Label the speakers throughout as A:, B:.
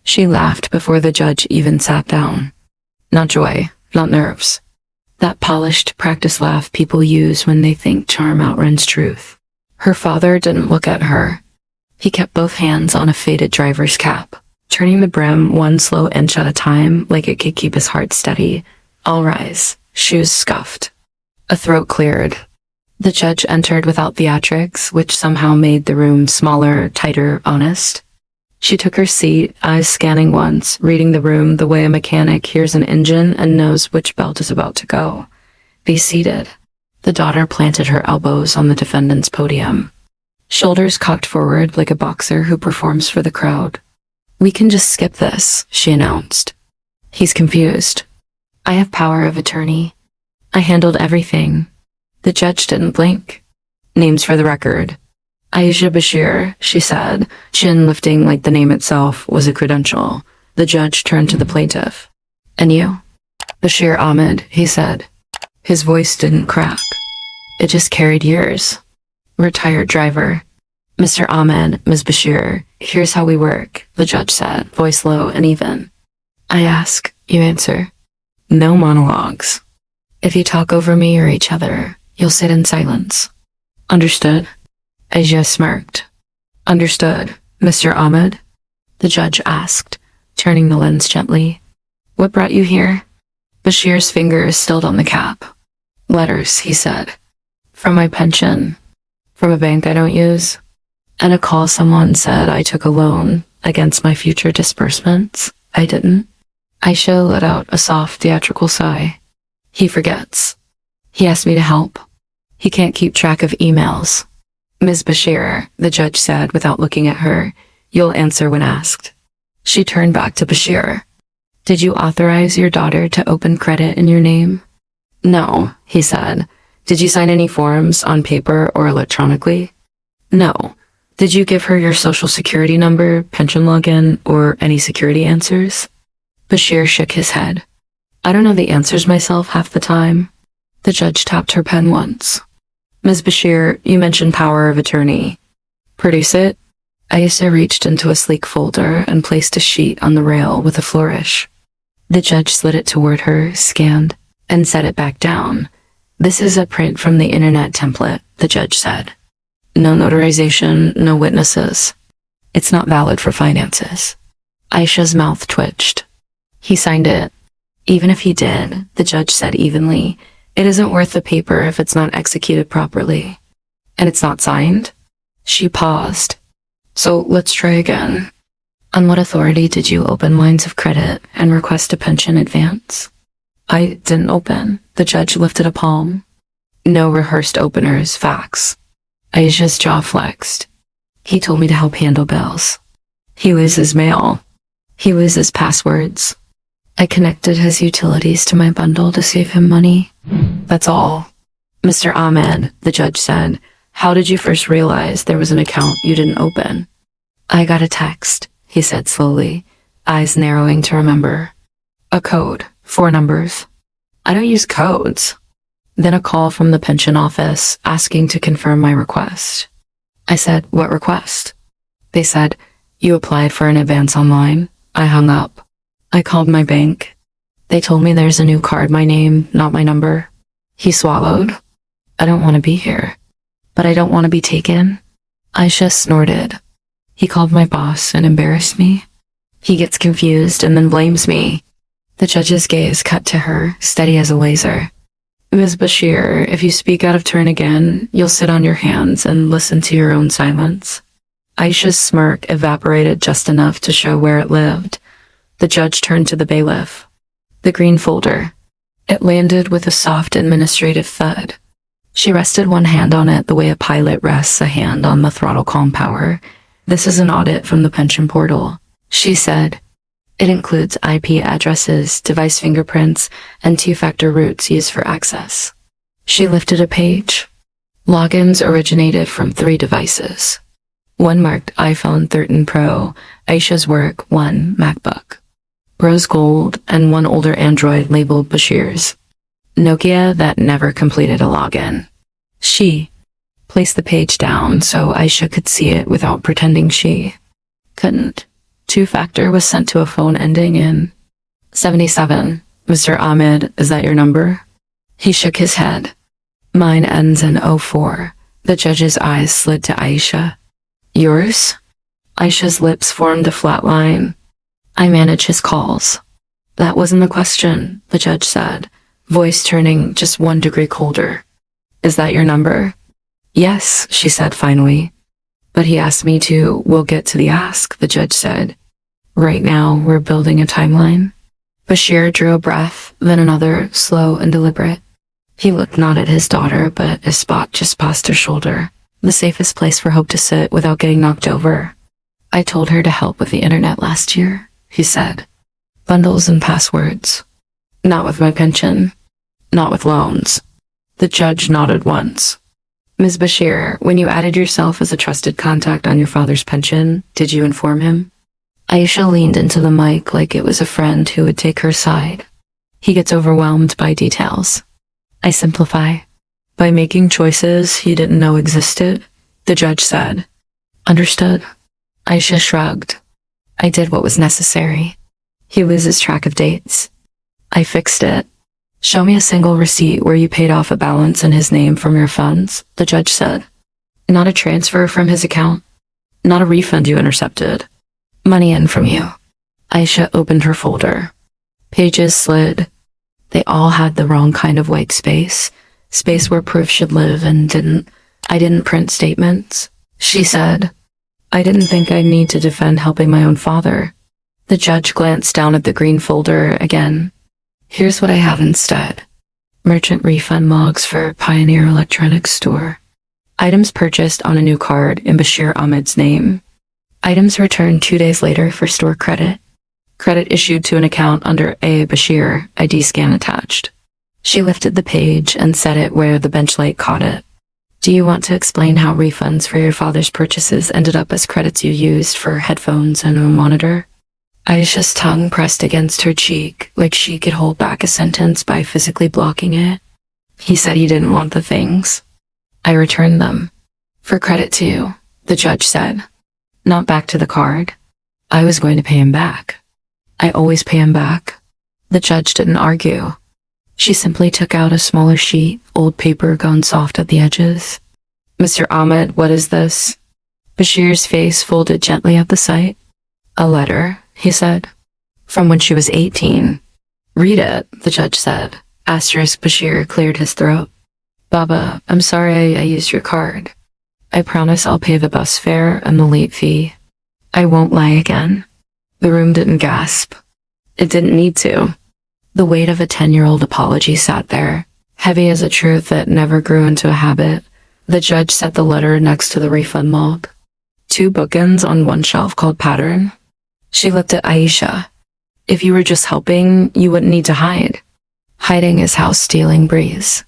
A: She laughed before the judge even sat down. Not joy, not nerves. That polished, practiced laugh people use when they think charm outruns truth. Her father didn't look at her. He kept both hands on a faded driver's cap, turning the brim one slow inch at a time like it could keep his heart steady. All rise. Shoes scuffed. A throat cleared. The judge entered without theatrics, which somehow made the room smaller, tighter, honest. She took her seat, eyes scanning once, reading the room the way a mechanic hears an engine and knows which belt is about to go. Be seated. The daughter planted her elbows on the defendant's podium. Shoulders cocked forward like a boxer who performs for the crowd. We can just skip this, she announced. He's confused. I have power of attorney. I handled everything. The judge didn't blink. Names for the record. Aisha Bashir, she said, chin lifting like the name itself was a credential. The judge turned to the plaintiff. And you? Bashir Ahmed, he said. His voice didn't crack. It just carried years. Retired driver. Mr. Ahmed, Ms. Bashir, here's how we work, the judge said, voice low and even. I ask, you answer. No monologues. If you talk over me or each other, you'll sit in silence. Understood? Aisha smirked. Understood, Mr. Ahmed? The judge asked, turning the lens gently. What brought you here? Bashir's fingers stilled on the cap. Letters, he said. From my pension. From a bank I don't use. And a call someone said I took a loan against my future disbursements. I didn't. Aisha let out a soft theatrical sigh. He forgets. He asked me to help. He can't keep track of emails. Ms. Bashir, the judge said without looking at her, you'll answer when asked. She turned back to Bashir. Did you authorize your daughter to open credit in your name? No, he said. Did you sign any forms on paper or electronically? No. Did you give her your social security number, pension login, or any security answers? Bashir shook his head. I don't know the answers myself half the time. The judge tapped her pen once. Ms. Bashir, you mentioned power of attorney. Produce it. Aisha reached into a sleek folder and placed a sheet on the rail with a flourish. The judge slid it toward her, scanned, and set it back down. This is a print from the internet template, the judge said. No notarization, no witnesses. It's not valid for finances. Aisha's mouth twitched. He signed it. Even if he did, the judge said evenly, it isn't worth the paper if it's not executed properly. And it's not signed? She paused. So let's try again. On what authority did you open lines of credit and request a pension advance? I didn't open. The judge lifted a palm. No rehearsed openers, facts. Aisha's jaw flexed. He told me to help handle bills. He was his mail. He was his passwords. I connected his utilities to my bundle to save him money. That's all. Mr. Ahmed, the judge said, how did you first realize there was an account you didn't open? I got a text, he said slowly, eyes narrowing to remember. A code, 4 numbers. I don't use codes. Then a call from the pension office asking to confirm my request. I said, what request? They said, you applied for an advance online. I hung up. I called my bank. They told me there's a new card, my name, not my number. He swallowed. I don't want to be here. But I don't want to be taken. Aisha snorted. He called my boss and embarrassed me. He gets confused and then blames me. The judge's gaze cut to her, steady as a laser. Ms. Bashir, if you speak out of turn again, you'll sit on your hands and listen to your own silence. Aisha's smirk evaporated just enough to show where it lived. The judge turned to the bailiff. The green folder. It landed with a soft administrative thud. She rested one hand on it the way a pilot rests a hand on the throttle calm power. This is an audit from the pension portal, she said. It includes IP addresses, device fingerprints, and 2-factor routes used for access. She lifted a page. Logins originated from 3 devices. One marked iPhone 13 Pro, Aisha's work, 1 MacBook. Rose gold, and 1 older Android labeled Bashir's. Nokia that never completed a login. She placed the page down so Aisha could see it without pretending she couldn't. Two-factor was sent to a phone ending in 77. Mr. Ahmed, is that your number? He shook his head. Mine ends in 04. The judge's eyes slid to Aisha. Yours? Aisha's lips formed a flat line. I manage his calls. That wasn't the question, the judge said, voice turning just 1 degree colder. Is that your number? Yes, she said finally. But he asked me to. We'll get to the ask, the judge said. Right now, we're building a timeline. Bashir drew a breath, then another, slow and deliberate. He looked not at his daughter, but a spot just past her shoulder, the safest place for Hope to sit without getting knocked over. I told her to help with the internet last year, he said. Bundles and passwords. Not with my pension. Not with loans. The judge nodded once. Ms. Bashir, when you added yourself as a trusted contact on your father's pension, did you inform him? Aisha leaned into the mic like it was a friend who would take her side. He gets overwhelmed by details. I simplify. By making choices he didn't know existed, the judge said. Understood. Aisha shrugged. I did what was necessary. He loses track of dates. I fixed it. Show me a single receipt where you paid off a balance in his name from your funds, the judge said. Not a transfer from his account. Not a refund you intercepted. Money in from you. Aisha opened her folder. Pages slid. They all had the wrong kind of white space. Space where proof should live and didn't. I didn't print statements, she said. I didn't think I'd need to defend helping my own father. The judge glanced down at the green folder again. Here's what I have instead. Merchant refund logs for Pioneer Electronics Store. Items purchased on a new card in Bashir Ahmed's name. Items returned 2 days later for store credit. Credit issued to an account under A. Bashir, ID scan attached. She lifted the page and set it where the bench light caught it. Do you want to explain how refunds for your father's purchases ended up as credits you used for headphones and a monitor? Aisha's tongue pressed against her cheek, like she could hold back a sentence by physically blocking it. He said he didn't want the things. I returned them. For credit too, the judge said. Not back to the card. I was going to pay him back. I always pay him back. The judge didn't argue. She simply took out a smaller sheet, old paper gone soft at the edges. Mr. Ahmed, what is this? Bashir's face folded gently at the sight. A letter, he said. From when she was 18. Read it, the judge said. Asterisk Bashir cleared his throat. Baba, I'm sorry I used your card. I promise I'll pay the bus fare and the late fee. I won't lie again. The room didn't gasp. It didn't need to. The weight of a 10-year-old apology sat there, heavy as a truth that never grew into a habit. The judge set the letter next to the refund log. 2 bookends on one shelf called pattern. She looked at Aisha. If you were just helping, you wouldn't need to hide. Hiding is how stealing breathes.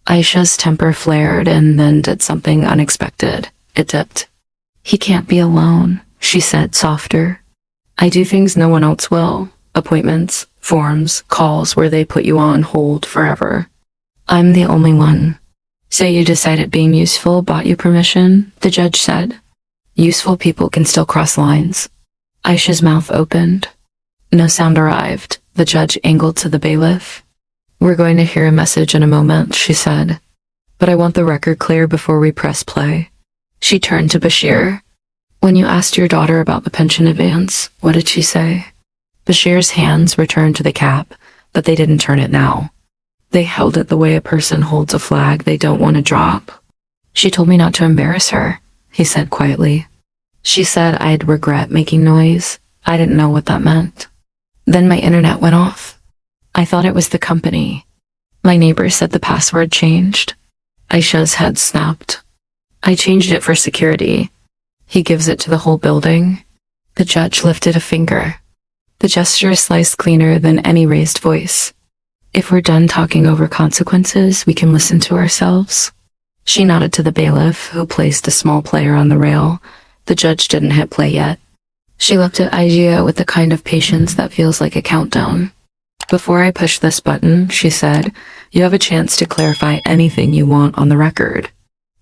A: Aisha's temper flared and then did something unexpected. It dipped. He can't be alone, she said softer. I do things no one else will. Appointments, forms, calls where they put you on hold forever. I'm the only one. So you decided being useful bought you permission, the judge said. Useful people can still cross lines. Aisha's mouth opened. No sound arrived. The judge angled to the bailiff. We're going to hear a message in a moment, she said. But I want the record clear before we press play. She turned to Bashir. When you asked your daughter about the pension advance, what did she say? Bashir's hands returned to the cap, but they didn't turn it now. They held it the way a person holds a flag they don't want to drop. She told me not to embarrass her, he said quietly. She said I'd regret making noise. I didn't know what that meant. Then my internet went off. I thought it was the company. My neighbor said the password changed. Aisha's head snapped. I changed it for security. He gives it to the whole building. The judge lifted a finger. The gesture sliced cleaner than any raised voice. If we're done talking over consequences, we can listen to ourselves. She nodded to the bailiff, who placed a small player on the rail. The judge didn't hit play yet. She looked at Aisha with the kind of patience that feels like a countdown. Before I push this button, she said, you have a chance to clarify anything you want on the record.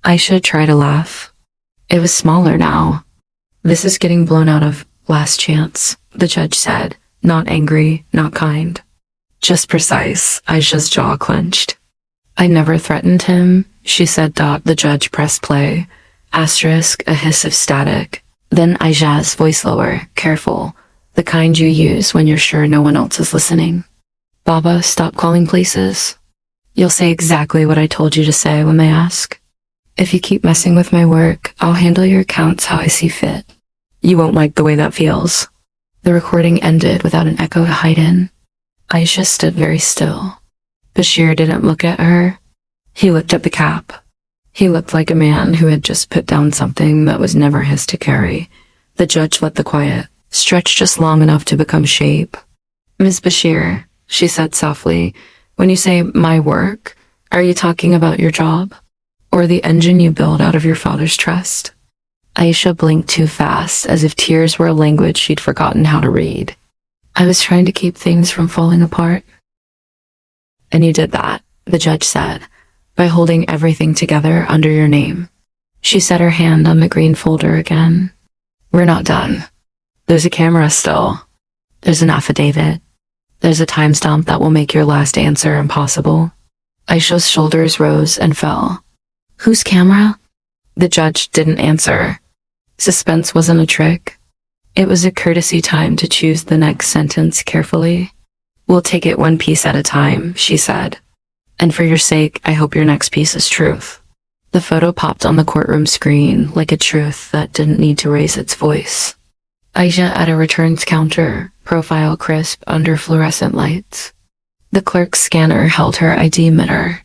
A: Aisha tried to laugh. It was smaller now. This is getting blown out of Last chance, the judge said, not angry, not kind. Just precise. Aisha's jaw clenched. I never threatened him, she said. The judge pressed play. Asterisk, a hiss of static. Then Aisha's voice lower, careful. The kind you use when you're sure no one else is listening. Baba, stop calling places. You'll say exactly what I told you to say when they ask. If you keep messing with my work, I'll handle your accounts how I see fit. You won't like the way that feels. The recording ended without an echo to hide in. Aisha stood very still. Bashir didn't look at her. He looked at the cap. He looked like a man who had just put down something that was never his to carry. The judge let the quiet stretch just long enough to become shape. Ms. Bashir, she said softly, when you say my work, are you talking about your job? Or the engine you build out of your father's trust? Aisha blinked too fast, as if tears were a language she'd forgotten how to read. I was trying to keep things from falling apart. And you did that, the judge said, by holding everything together under your name. She set her hand on the green folder again. We're not done. There's a camera still. There's an affidavit. There's a timestamp that will make your last answer impossible. Aisha's shoulders rose and fell. Whose camera? The judge didn't answer. Suspense wasn't a trick. It was a courtesy time to choose the next sentence carefully. We'll take it one piece at a time, she said. And for your sake, I hope your next piece is truth. The photo popped on the courtroom screen like a truth that didn't need to raise its voice. Aisha at a returns counter, profile crisp under fluorescent lights. The clerk's scanner held her ID mirror.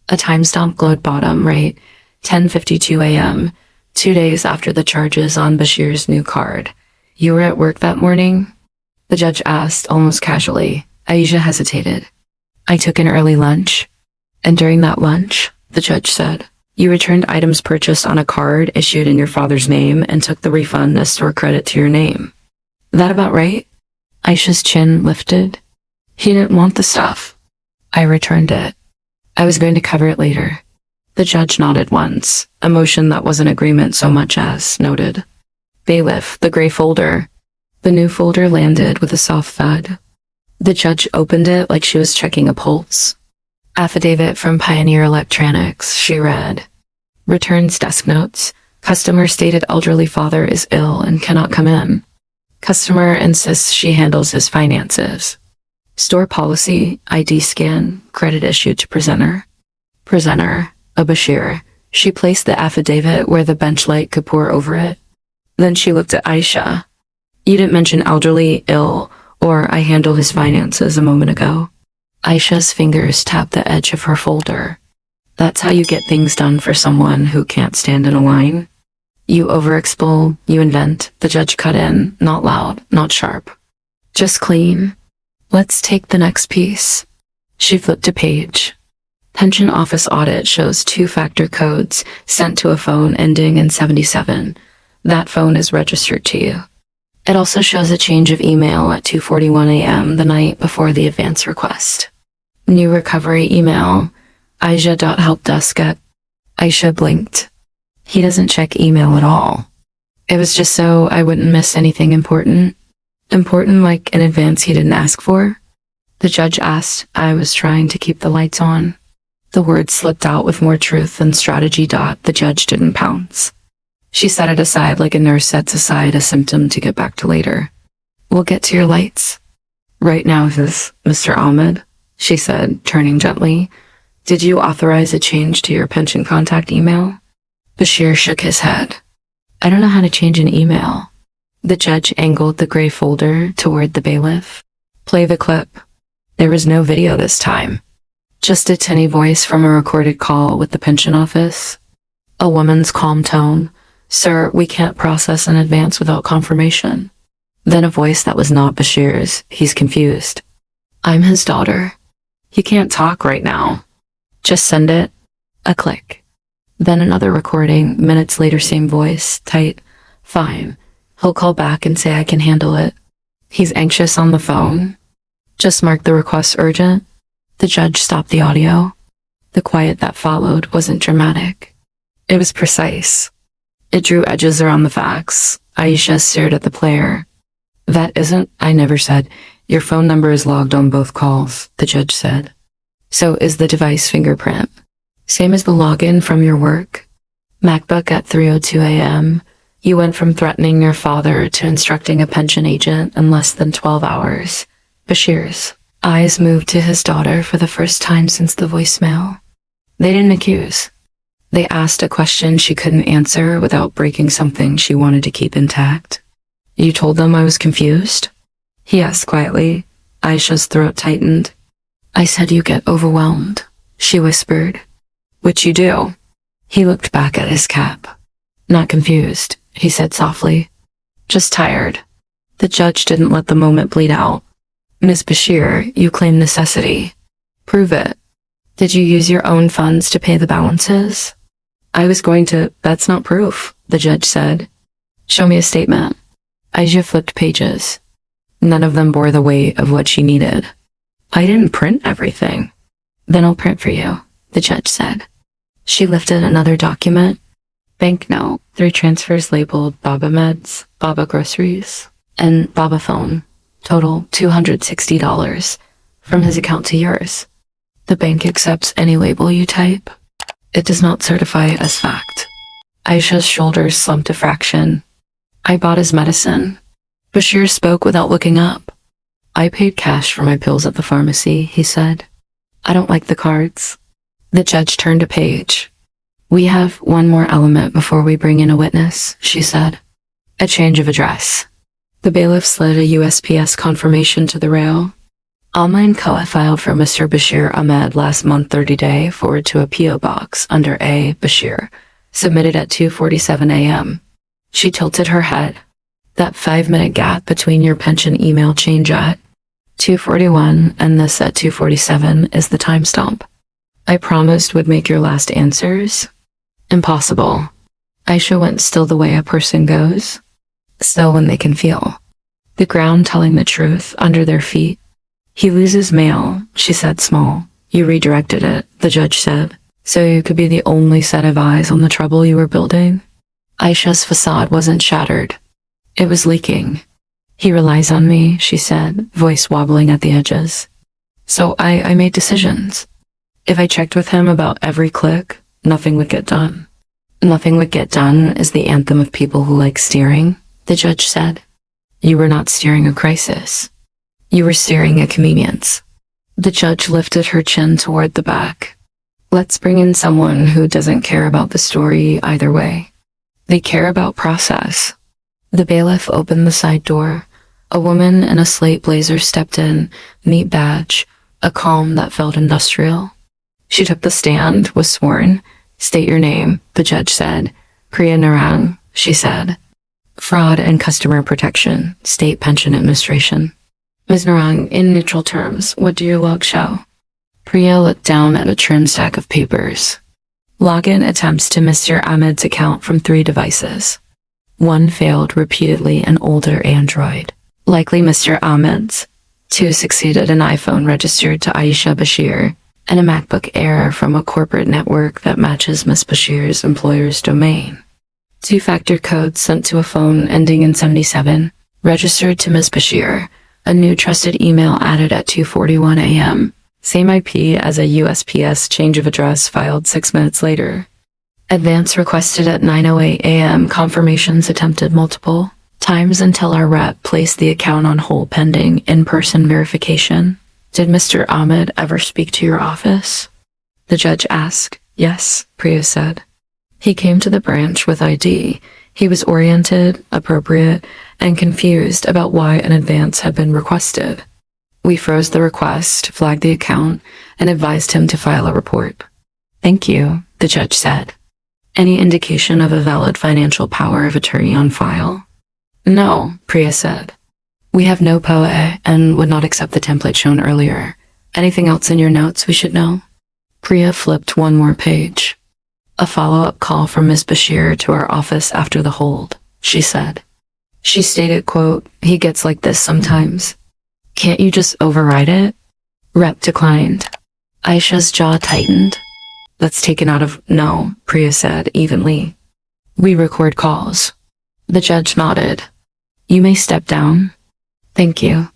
A: A timestamp glowed bottom right, 10:52 a.m., 2 days after the charges on Bashir's new card. You were at work that morning? The judge asked almost casually. Aisha hesitated. I took an early lunch. And during that lunch, the judge said, you returned items purchased on a card issued in your father's name and took the refund as store credit to your name. That about right? Aisha's chin lifted. He didn't want the stuff. I returned it. I was going to cover it later. The judge nodded once, a motion that wasn't agreement so much as noted. Bailiff, the gray folder. The new folder landed with a soft thud. The judge opened it like she was checking a pulse. Affidavit from Pioneer Electronics, she read. Returns desk notes. Customer stated elderly father is ill and cannot come in. Customer insists she handles his finances. Store policy, ID scan, credit issued to presenter. Presenter, a Bashir. She placed the affidavit where the bench light could pour over it. Then she looked at Aisha. You didn't mention elderly, ill, or I handle his finances a moment ago. Aisha's fingers tapped the edge of her folder. That's how you get things done for someone who can't stand in a line. You overexpol, you invent. The judge cut in, not loud, not sharp. Just clean. Let's take the next piece. She flipped a page. Pension office audit shows 2-factor codes sent to a phone ending in 77. That phone is registered to you. It also shows a change of email at 2:41 a.m. the night before the advance request. New recovery email. Aisha.helpdesk at. Aisha blinked. He doesn't check email at all. It was just so I wouldn't miss anything important. Important like an advance he didn't ask for? The judge asked. I was trying to keep the lights on. The words slipped out with more truth than strategy. The judge didn't pounce. She set it aside like a nurse sets aside a symptom to get back to later. We'll get to your lights. Right now, Mr. Ahmed, she said, turning gently. Did you authorize a change to your pension contact email? Bashir shook his head. I don't know how to change an email. The judge angled the gray folder toward the bailiff. Play the clip. There was no video this time. Just a tinny voice from a recorded call with the pension office. A woman's calm tone. Sir, we can't process an advance without confirmation. Then a voice that was not Bashir's. He's confused. I'm his daughter. He can't talk right now. Just send it. A click. Then another recording, minutes later same voice, tight. Fine. He'll call back and say I can handle it. He's anxious on the phone. Just mark the request urgent. The judge stopped the audio. The quiet that followed wasn't dramatic. It was precise. It drew edges around the facts. Aisha stared at the player. That isn't, I never said. Your phone number is logged on both calls, the judge said. So is the device fingerprint. Same as the login from your work. MacBook at 3:02 a.m. You went from threatening your father to instructing a pension agent in less than 12 hours. Bashir's eyes moved to his daughter for the first time since the voicemail. They didn't accuse. They asked a question she couldn't answer without breaking something she wanted to keep intact. You told them I was confused? He asked quietly. Aisha's throat tightened. I said you get overwhelmed, she whispered. Which you do. He looked back at his cap. Not confused, he said softly. Just tired. The judge didn't let the moment bleed out. Ms. Bashir, you claim necessity. Prove it. Did you use your own funds to pay the balances? I was going to. That's not proof, the judge said. Show me a statement. Aisha flipped pages. None of them bore the weight of what she needed. I didn't print everything. Then I'll print for you, the judge said. She lifted another document. Banknote, 3 transfers labeled Baba Meds, Baba Groceries, and Baba Phone. Total $260 from his account to yours. The bank accepts any label you type. It does not certify as fact. Aisha's shoulders slumped a fraction. I bought his medicine. Bashir spoke without looking up. I paid cash for my pills at the pharmacy, he said. I don't like the cards. The judge turned a page. We have one more element before we bring in a witness, she said. A change of address. The bailiff slid a USPS confirmation to the rail. Online COA filed for Mr. Bashir Ahmed last month 30-day forward to a P.O. box under A. Bashir, submitted at 2:47 a.m. She tilted her head. That 5-minute gap between your pension email change at 2:41 and this at 2:47 is the timestamp. I promised would make your last answers. Impossible. Aisha went still the way a person goes. Still when they can feel the ground telling the truth under their feet. He loses mail, she said small. You redirected it, the judge said, so you could be the only set of eyes on the trouble you were building. Aisha's facade wasn't shattered. It was leaking. He relies on me, she said, voice wobbling at the edges. So I made decisions. If I checked with him about every click, nothing would get done. Nothing would get done is the anthem of people who like steering, the judge said. You were not steering a crisis. You were steering a convenience. The judge lifted her chin toward the back. Let's bring in someone who doesn't care about the story either way. They care about process. The bailiff opened the side door. A woman in a slate blazer stepped in, neat badge, a calm that felt industrial. She took the stand, was sworn. State your name, the judge said. Priya Narang, she said. Fraud and Customer Protection, State Pension Administration. Ms. Narang, in neutral terms, what do your logs show? Priya looked down at a trim stack of papers. Login attempts to Mr. Ahmed's account from 3 devices. One failed repeatedly, an older Android. Likely Mr. Ahmed's. 2 succeeded, an iPhone registered to Aisha Bashir, and a MacBook Air from a corporate network that matches Ms. Bashir's employer's domain. 2-factor codes sent to a phone ending in 77, registered to Ms. Bashir. A new trusted email added at 2:41 a.m. Same IP as a USPS change of address filed 6 minutes later. Advance requested at 9:08 a.m. Confirmations attempted multiple times until our rep placed the account on hold pending in-person verification. Did Mr. Ahmed ever speak to your office? The judge asked. Yes, Priya said. He came to the branch with ID. He was oriented, appropriate, and confused about why an advance had been requested. We froze the request, flagged the account, and advised him to file a report. Thank you, the judge said. Any indication of a valid financial power of attorney on file? No, Priya said. We have no POA and would not accept the template shown earlier. Anything else in your notes we should know? Priya flipped one more page. A follow-up call from Ms. Bashir to our office after the hold, she said. She stated, quote, he gets like this sometimes. Can't you just override it? Rep declined. Aisha's jaw tightened. That's taken out of... No, Priya said evenly. We record calls. The judge nodded. You may step down. Thank you.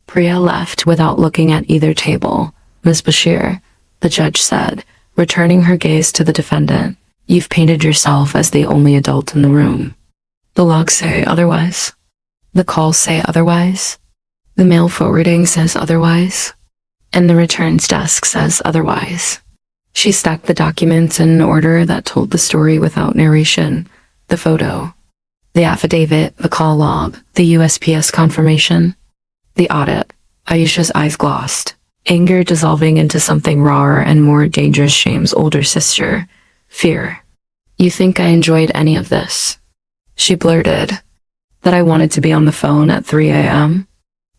A: Priya left without looking at either table. Ms. Bashir, the judge said, returning her gaze to the defendant, you've painted yourself as the only adult in the room. The logs say otherwise. The calls say otherwise. The mail forwarding says otherwise. And the returns desk says otherwise. She stacked the documents in an order that told the story without narration. The photo, the affidavit, the call log, the USPS confirmation, the audit. Aisha's eyes glossed, anger dissolving into something rawer and more dangerous. Shame's older sister, fear. You think I enjoyed any of this? She blurted. That I wanted to be on the phone at 3 a.m.?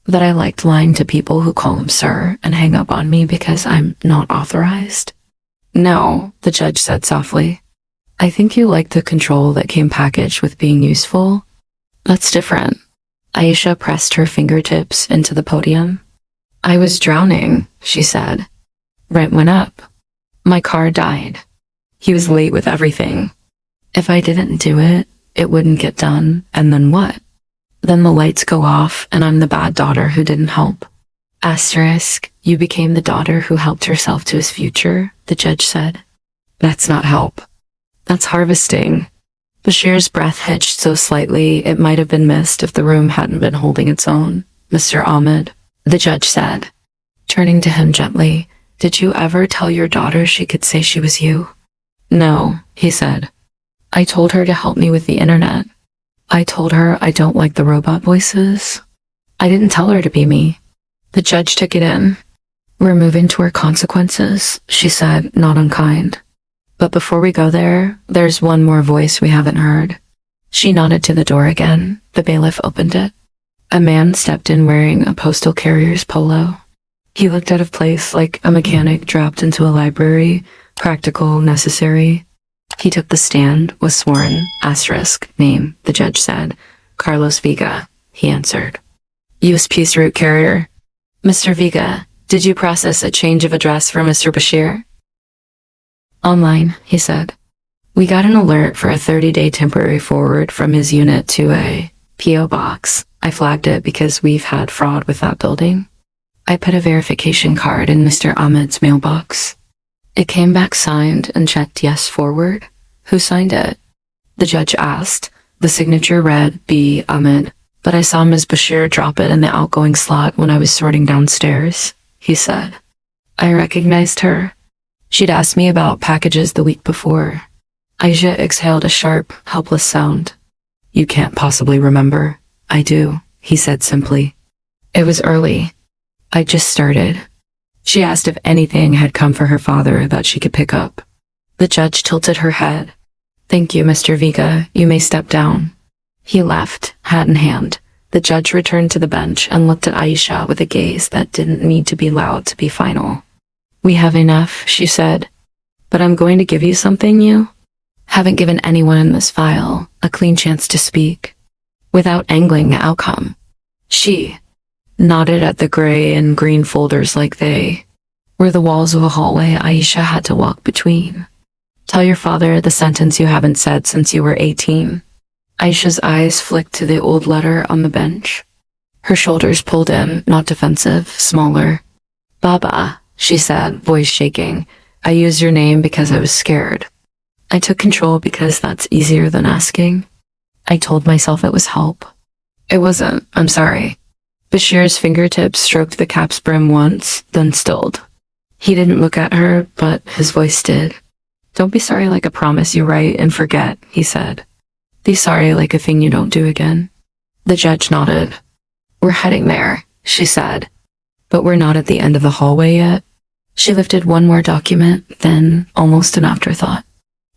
A: That I liked lying to people who call him sir and hang up on me because I'm not authorized? No, the judge said softly. I think you liked the control that came packaged with being useful. That's different. Aisha pressed her fingertips into the podium. I was drowning, she said. Rent went up. My car died. He was late with everything. If I didn't do it, it wouldn't get done, and then what? Then the lights go off, and I'm the bad daughter who didn't help. Asterisk, you became the daughter who helped herself to his future, the judge said. That's not help. That's harvesting. Bashir's breath hitched so slightly it might have been missed if the room hadn't been holding its own. Mr. Ahmed, the judge said, turning to him gently, did you ever tell your daughter she could say she was you? No, he said. I told her to help me with the internet. I told her I don't like the robot voices. I didn't tell her to be me. The judge took it in. We're moving toward consequences, she said, not unkind. But before we go there, there's one more voice we haven't heard. She nodded to the door again. The bailiff opened it. A man stepped in wearing a postal carrier's polo. He looked out of place like a mechanic dropped into a library, practical, necessary. He took the stand, was sworn, asterisk, name, the judge said. Carlos Vega, he answered. USP's route carrier. Mr. Vega, did you process a change of address for Mr. Bashir? Online, he said. We got an alert for a 30-day temporary forward from his unit to a P.O. box. I flagged it because we've had fraud with that building. I put a verification card in Mr. Ahmed's mailbox. It came back signed and checked yes forward. Who signed it? The judge asked. The signature read B. Ahmed, but I saw Ms. Bashir drop it in the outgoing slot when I was sorting downstairs, he said. I recognized her. She'd asked me about packages the week before. Aisha exhaled a sharp, helpless sound. You can't possibly remember. I do, he said simply. It was early. I just started. She asked if anything had come for her father that she could pick up. The judge tilted her head. Thank you, Mr. Vega. You may step down. He left, hat in hand. The judge returned to the bench and looked at Aisha with a gaze that didn't need to be loud to be final. We have enough, she said. But I'm going to give you something you haven't given anyone in this file, a clean chance to speak, without angling the outcome. She nodded at the gray and green folders like they were the walls of a hallway Aisha had to walk between. Tell your father the sentence you haven't said since you were 18. Aisha's eyes flicked to the old letter on the bench. Her shoulders pulled in, not defensive, smaller. Baba, she said, voice shaking. I used your name because I was scared. I took control because that's easier than asking. I told myself it was help. It wasn't, I'm sorry. Bashir's fingertips stroked the cap's brim once, then stilled. He didn't look at her, but his voice did. Don't be sorry like a promise you write and forget, he said. Be sorry like a thing you don't do again. The judge nodded. We're heading there, she said. But we're not at the end of the hallway yet. She lifted one more document, then, almost an afterthought.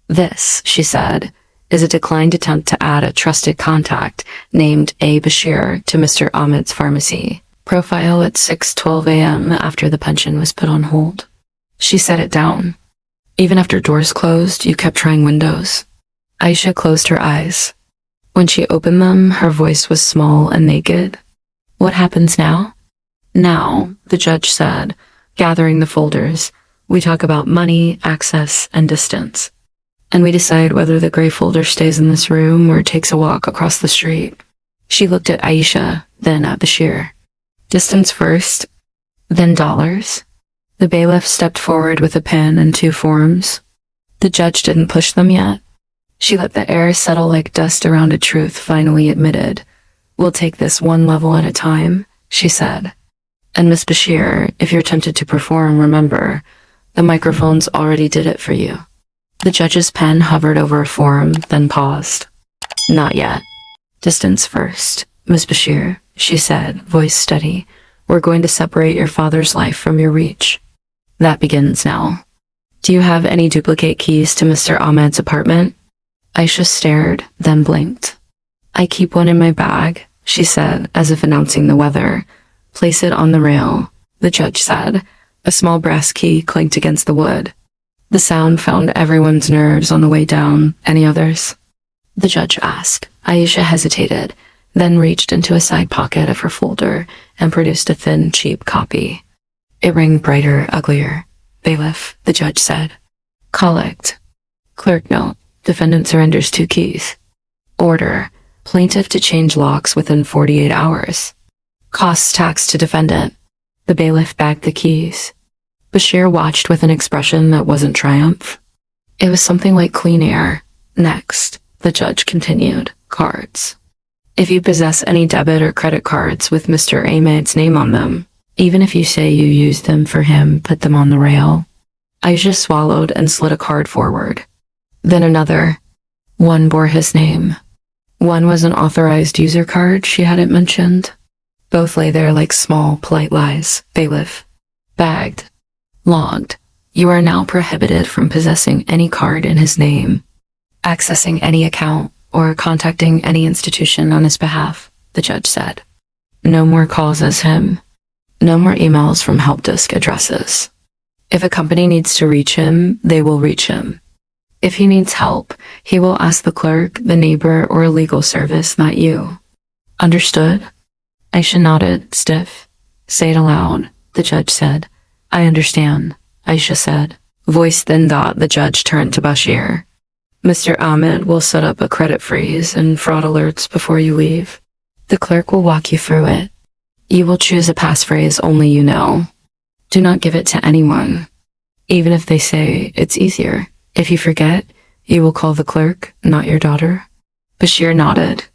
A: This, she said, is a declined attempt to add a trusted contact named A. Bashir to Mr. Ahmed's pharmacy. Profile at 6:12 a.m. after the pension was put on hold. She set it down. Even after doors closed, you kept trying windows. Aisha closed her eyes. When she opened them, her voice was small and naked. What happens now? Now, the judge said, gathering the folders, we talk about money, access, and distance. And we decide whether the gray folder stays in this room or takes a walk across the street. She looked at Aisha, then at Bashir. Distance first, then dollars. The bailiff stepped forward with a pen and 2 forms. The judge didn't push them yet. She let the air settle like dust around a truth finally admitted. "We'll take this one level at a time," she said. "And Miss Bashir, if you're tempted to perform, remember, the microphones already did it for you." The judge's pen hovered over a form, then paused. "Not yet. Distance first, Miss Bashir," she said, voice steady. "We're going to separate your father's life from your reach. That begins now. Do you have any duplicate keys to Mr. Ahmed's apartment?" Aisha stared, then blinked. "I keep one in my bag," she said, as if announcing the weather. "Place it on the rail," the judge said. A small brass key clinked against the wood. The sound found everyone's nerves on the way down. "Any others?" the judge asked. Aisha hesitated, then reached into a side pocket of her folder and produced a thin, cheap copy. It rang brighter, uglier. "Bailiff," the judge said. "Collect. Clerk note. Defendant surrenders 2 keys. Order. Plaintiff to change locks within 48 hours. Costs tax to defendant." The bailiff bagged the keys. Bashir watched with an expression that wasn't triumph. It was something like clean air. "Next," the judge continued. "Cards. If you possess any debit or credit cards with Mr. Ahmed's name on them, even if you say you used them for him, put them on the rail." Aisha swallowed and slid a card forward. Then another. One bore his name. One was an authorized user card she hadn't mentioned. Both lay there like small, polite lies. "Bailiff. Bagged. Logged. You are now prohibited from possessing any card in his name, accessing any account, or contacting any institution on his behalf," the judge said. "No more calls as him. No more emails from help desk addresses. If a company needs to reach him, they will reach him. If he needs help, he will ask the clerk, the neighbor, or a legal service, not you. Understood?" Aisha nodded, stiff. "Say it aloud," the judge said. "I understand," Aisha said. Voice then dot, the judge turned to Bashir. "Mr. Ahmed will set up a credit freeze and fraud alerts before you leave. The clerk will walk you through it. You will choose a passphrase only you know. Do not give it to anyone, even if they say it's easier. If you forget, you will call the clerk, not your daughter." Bashir nodded.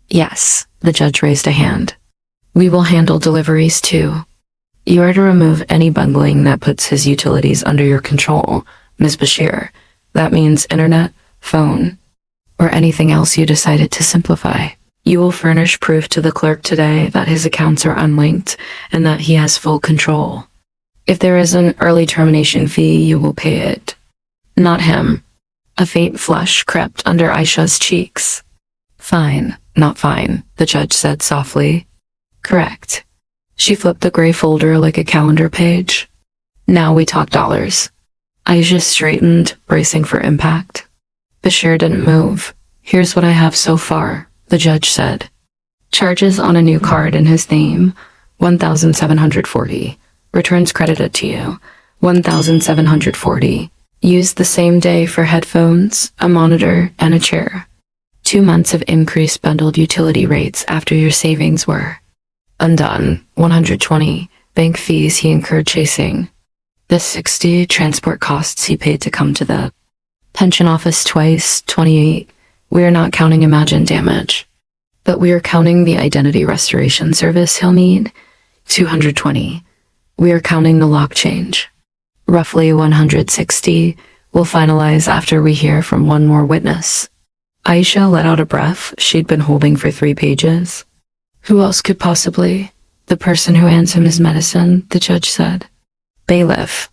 A: "Yes," the judge raised a hand. "We will handle deliveries too. You are to remove any bundling that puts his utilities under your control, Ms. Bashir. That means internet, phone, or anything else you decided to simplify. You will furnish proof to the clerk today that his accounts are unlinked and that he has full control. If there is an early termination fee, you will pay it. Not him." A faint flush crept under Aisha's cheeks. "Fine, not fine," the judge said softly. "Correct." She flipped the gray folder like a calendar page. "Now we talk dollars." Aisha straightened, bracing for impact. Bashir didn't move. "Here's what I have so far," the judge said. "Charges on a new card in his name, 1,740. Returns credited to you, 1,740. Used the same day for headphones, a monitor, and a chair. 2 months of increased bundled utility rates after your savings were undone, 120. Bank fees he incurred chasing. The 60 transport costs he paid to come to the pension office twice, 28. We are not counting imagined damage, but we are counting the identity restoration service he'll need, 220. We are counting the lock change, roughly 160. We'll finalize after we hear from one more witness." Aisha let out a breath she'd been holding for 3 pages. "Who else could possibly?" "The person who hands him his medicine," the judge said. "Bailiff."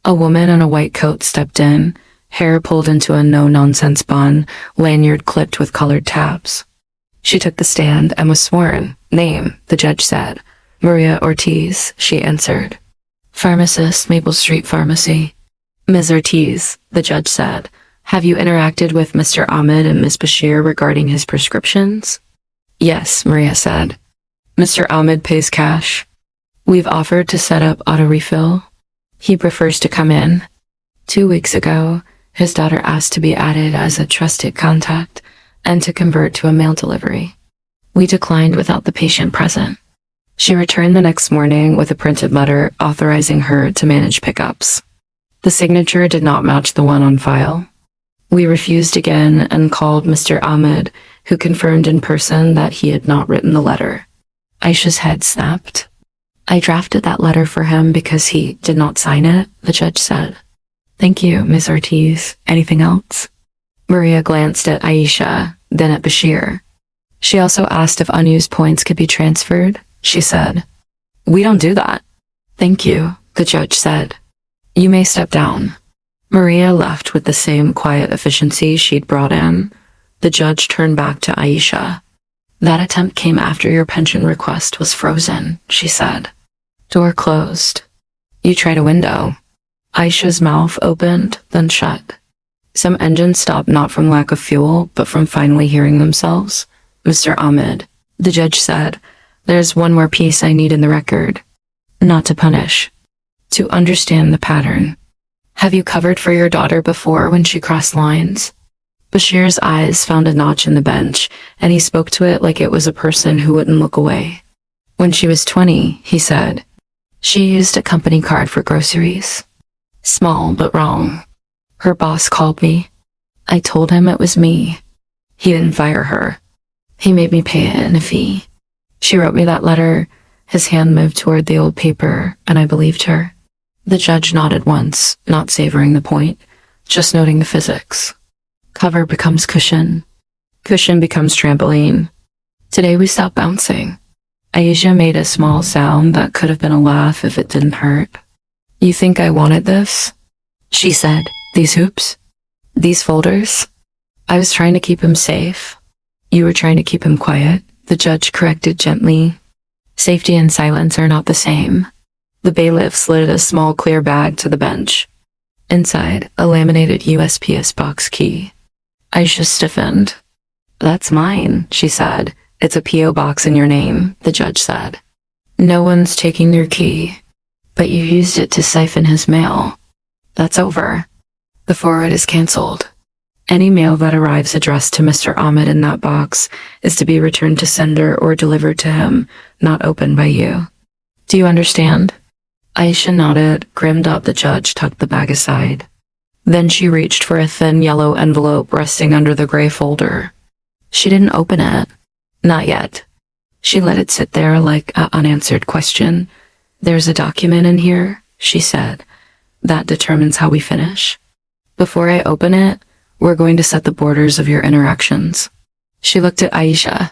A: A woman in a white coat stepped in, hair pulled into a no-nonsense bun, lanyard clipped with colored tabs. She took the stand and was sworn. "Name," the judge said. "Maria Ortiz," she answered. "Pharmacist, Maple Street Pharmacy." "Ms. Ortiz," the judge said, "have you interacted with Mr. Ahmed and Ms. Bashir regarding his prescriptions?" "Yes," Maria said. "Mr. Ahmed pays cash. We've offered to set up auto refill. He prefers to come in. 2 weeks ago, his daughter asked to be added as a trusted contact and to convert to a mail delivery. We declined without the patient present. She returned the next morning with a printed letter authorizing her to manage pickups. The signature did not match the one on file. We refused again and called Mr. Ahmed, who confirmed in person that he had not written the letter. Aisha's head snapped. I drafted that letter for him because he did not sign it, the judge said. Thank you, Miss Ortiz. Anything else? Maria glanced at Aisha, then at Bashir. She also asked if unused points could be transferred. She said, We don't do that. Thank you, the judge said. You may step down. Maria left with the same quiet efficiency she'd brought in. The judge turned back to Aisha. That attempt came after your pension request was frozen, she said. Door closed. You tried a window. Aisha's mouth opened, then shut. Some engines stopped not from lack of fuel, but from finally hearing themselves. Mr. Ahmed, the judge said, there's one more piece I need in the record. Not to punish. To understand the pattern. Have you covered for your daughter before when she crossed lines? Bashir's eyes found a notch in the bench, and he spoke to it like it was a person who wouldn't look away. When she was 20, he said, she used a company card for groceries. Small but wrong. Her boss called me. I told him it was me. He didn't fire her. He made me pay it in a fee. She wrote me that letter. His hand moved toward the old paper, and I believed her. The judge nodded once, not savoring the point, just noting the physics. Cover becomes cushion. Cushion becomes trampoline. Today we stopped bouncing. Aisha made a small sound that could have been a laugh if it didn't hurt. You think I wanted this? She said, these hoops? These folders? I was trying to keep him safe. You were trying to keep him quiet, the judge corrected gently. Safety and silence are not the same. The bailiff slid a small clear bag to the bench. Inside, a laminated USPS box key. Aisha stiffened. That's mine, she said. It's a P.O. box in your name, the judge said. No one's taking your key. But you used it to siphon his mail. That's over. The forward is canceled. Any mail that arrives addressed to Mr. Ahmed in that box is to be returned to sender or delivered to him, not opened by you. Do you understand? Aisha nodded, grimmed up. The judge tucked the bag aside. Then she reached for a thin yellow envelope resting under the gray folder. She didn't open it. Not yet. She let it sit there like an unanswered question. There's a document in here, she said. That determines how we finish. Before I open it, we're going to set the borders of your interactions. She looked at Aisha.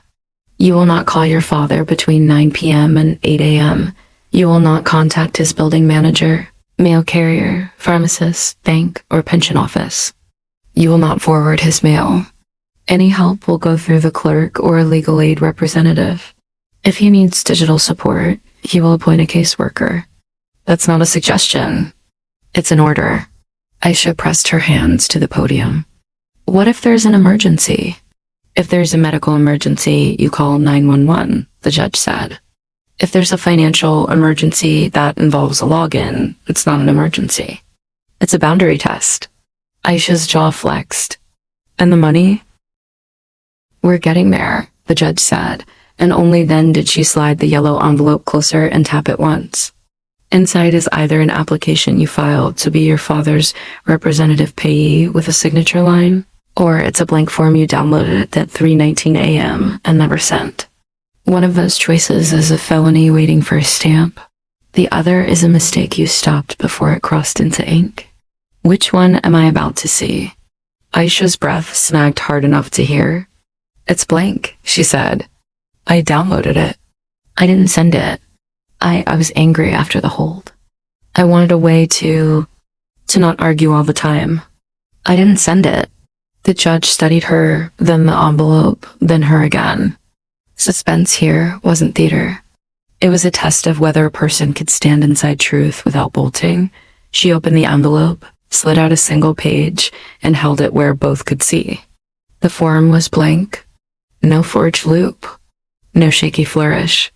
A: You will not call your father between 9 p.m. and 8 a.m. You will not contact his building manager, mail carrier, pharmacist, bank, or pension office. You will not forward his mail. Any help will go through the clerk or a legal aid representative. If he needs digital support, he will appoint a caseworker. That's not a suggestion. It's an order. Aisha pressed her hands to the podium. What if there's an emergency? If there's a medical emergency, you call 911, the judge said. If there's a financial emergency that involves a login, it's not an emergency. It's a boundary test. Aisha's jaw flexed. And the money? We're getting there, the judge said, and only then did she slide the yellow envelope closer and tap it once. Inside is either an application you filed to be your father's representative payee with a signature line, or it's a blank form you downloaded at 3:19 a.m. and never sent. One of those choices is a felony waiting for a stamp. The other is a mistake you stopped before it crossed into ink. Which one am I about to see? Aisha's breath snagged hard enough to hear. It's blank, she said. I downloaded it. I didn't send it. I was angry after the hold. I wanted a way to not argue all the time. I didn't send it. The judge studied her, then the envelope, then her again. Suspense here wasn't theater. It was a test of whether a person could stand inside truth without bolting. She opened the envelope, slid out a single page, and held it where both could see. The form was blank. No forged loop. No shaky flourish.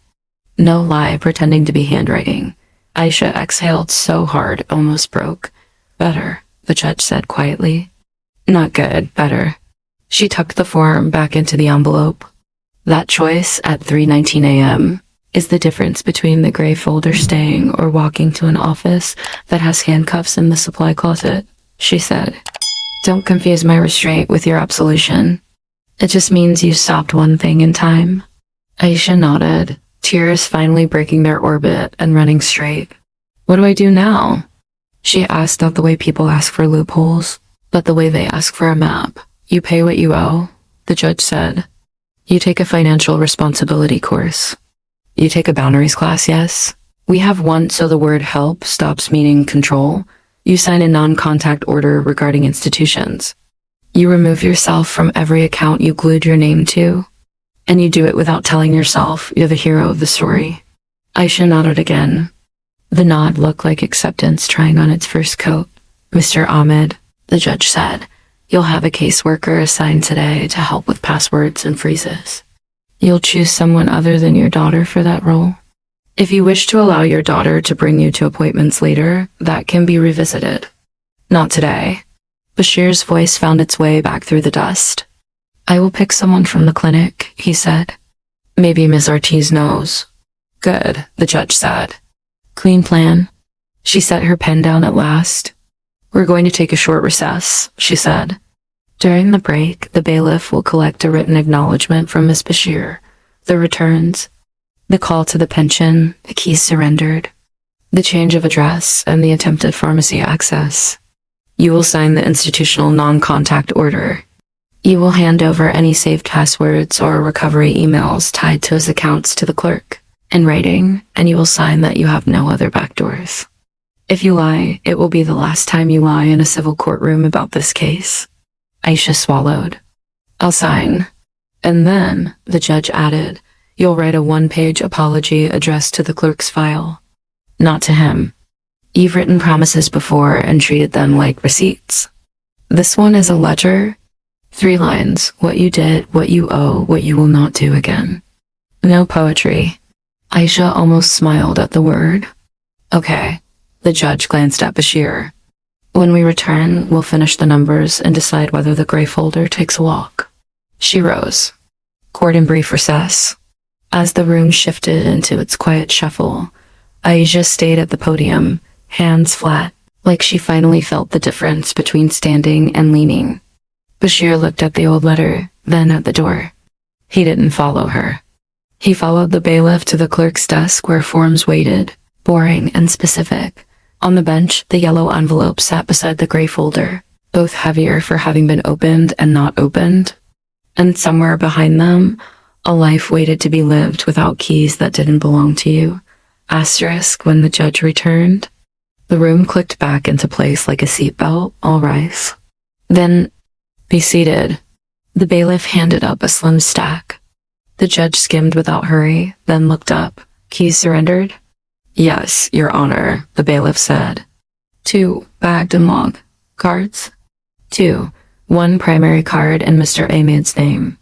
A: No lie pretending to be handwriting. Aisha exhaled so hard it almost broke. Better, the judge said quietly. Not good, better. She tucked the form back into the envelope. That choice at 3:19 a.m., is the difference between the gray folder staying or walking to an office that has handcuffs in the supply closet, she said. Don't confuse my restraint with your absolution. It just means you stopped one thing in time. Aisha nodded, tears finally breaking their orbit and running straight. What do I do now? She asked, not the way people ask for loopholes, but the way they ask for a map. You pay what you owe, the judge said. You take a financial responsibility course. You take a boundaries class, yes? We have one, so the word help stops meaning control. You sign a non-contact order regarding institutions. You remove yourself from every account you glued your name to. And you do it without telling yourself you're the hero of the story. Aisha nodded again. The nod looked like acceptance trying on its first coat. Mr. Ahmed, the judge said, you'll have a caseworker assigned today to help with passwords and freezes. You'll choose someone other than your daughter for that role. If you wish to allow your daughter to bring you to appointments later, that can be revisited. Not today. Bashir's voice found its way back through the dust. I will pick someone from the clinic, he said. Maybe Ms. Ortiz knows. Good, the judge said. Clean plan. She set her pen down at last. We're going to take a short recess, she said. During the break, the bailiff will collect a written acknowledgement from Miss Bashir, the returns, the call to the pension, the keys surrendered, the change of address, and the attempted pharmacy access. You will sign the institutional non-contact order. You will hand over any saved passwords or recovery emails tied to his accounts to the clerk in writing, and you will sign that you have no other backdoors. If you lie, it will be the last time you lie in a civil courtroom about this case. Aisha swallowed. I'll sign. And then, the judge added, you'll write a one-page apology addressed to the clerk's file. Not to him. You've written promises before and treated them like receipts. This one is a ledger. 3 lines, what you did, what you owe, what you will not do again. No poetry. Aisha almost smiled at the word. Okay. The judge glanced at Bashir. When we return, we'll finish the numbers and decide whether the gray folder takes a walk. She rose. Court in brief recess. As the room shifted into its quiet shuffle, Aisha stayed at the podium, hands flat, like she finally felt the difference between standing and leaning. Bashir looked at the old letter, then at the door. He didn't follow her. He followed the bailiff to the clerk's desk where forms waited, boring and specific. On the bench, the yellow envelope sat beside the gray folder, both heavier for having been opened and not opened. And somewhere behind them, a life waited to be lived without keys that didn't belong to you. Asterisk when the judge returned. The room clicked back into place like a seatbelt. All rise. Then, be seated. The bailiff handed up a slim stack. The judge skimmed without hurry, then looked up. Keys surrendered? Yes, Your Honor, the bailiff said. 2 bagged and log cards. 2, 1 primary card in Mr. Ahmed's name.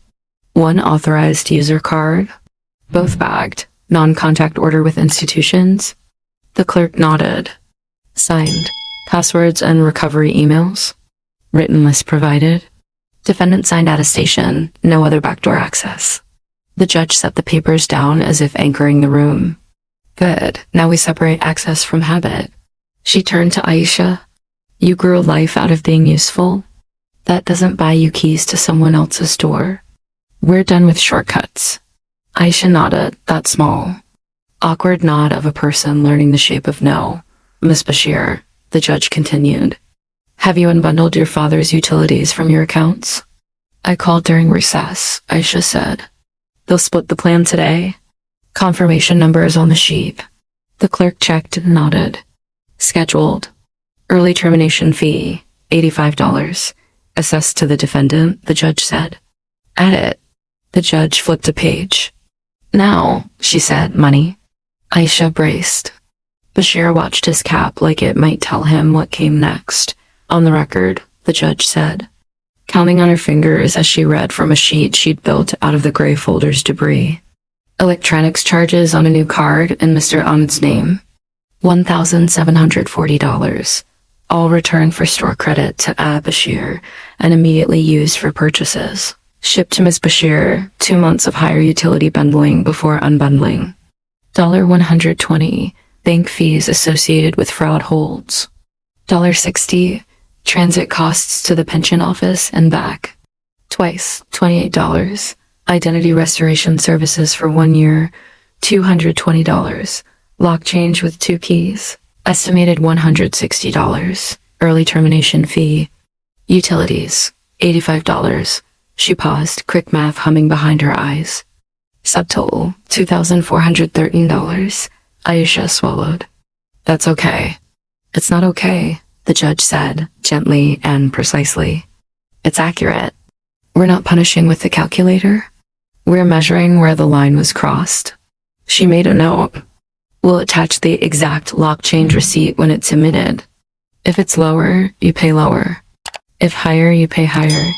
A: 1 authorized user card. Both bagged. Non-contact order with institutions. The clerk nodded. Signed. Passwords and recovery emails. Written list provided. Defendant signed attestation. No other backdoor access. The judge set the papers down as if anchoring the room. Good. Now we separate access from habit. She turned to Aisha. You grew a life out of being useful. That doesn't buy you keys to someone else's door. We're done with shortcuts. Aisha nodded, that small. Awkward nod of a person learning the shape of no. Miss Bashir, the judge continued. Have you unbundled your father's utilities from your accounts? I called during recess, Aisha said. They'll split the plan today. Confirmation number is on the sheet. The clerk checked and nodded. Scheduled. Early termination fee, $85. Assessed to the defendant, the judge said. Add it. The judge flipped a page. Now, she said, money. Aisha braced. Bashir watched his cap like it might tell him what came next. On the record, the judge said, counting on her fingers as she read from a sheet she'd built out of the gray folder's debris. Electronics charges on a new card in Mr. Ahmed's name. $1,740. All returned for store credit to Bashir and immediately used for purchases. Shipped to Ms. Bashir, 2 months of higher utility bundling before unbundling. $120, bank fees associated with fraud holds. $60, transit costs to the pension office and back. Twice, $28. Identity restoration services for 1 year, $220. Lock change with 2 keys, estimated $160. Early termination fee. Utilities, $85. She paused, quick math humming behind her eyes. Subtotal, $2,413. Aisha swallowed. That's okay. It's not okay, the judge said, gently and precisely. It's accurate. We're not punishing with the calculator. We're measuring where the line was crossed. She made a note. We'll attach the exact lock change receipt when it's submitted. If it's lower, you pay lower. If higher, you pay higher.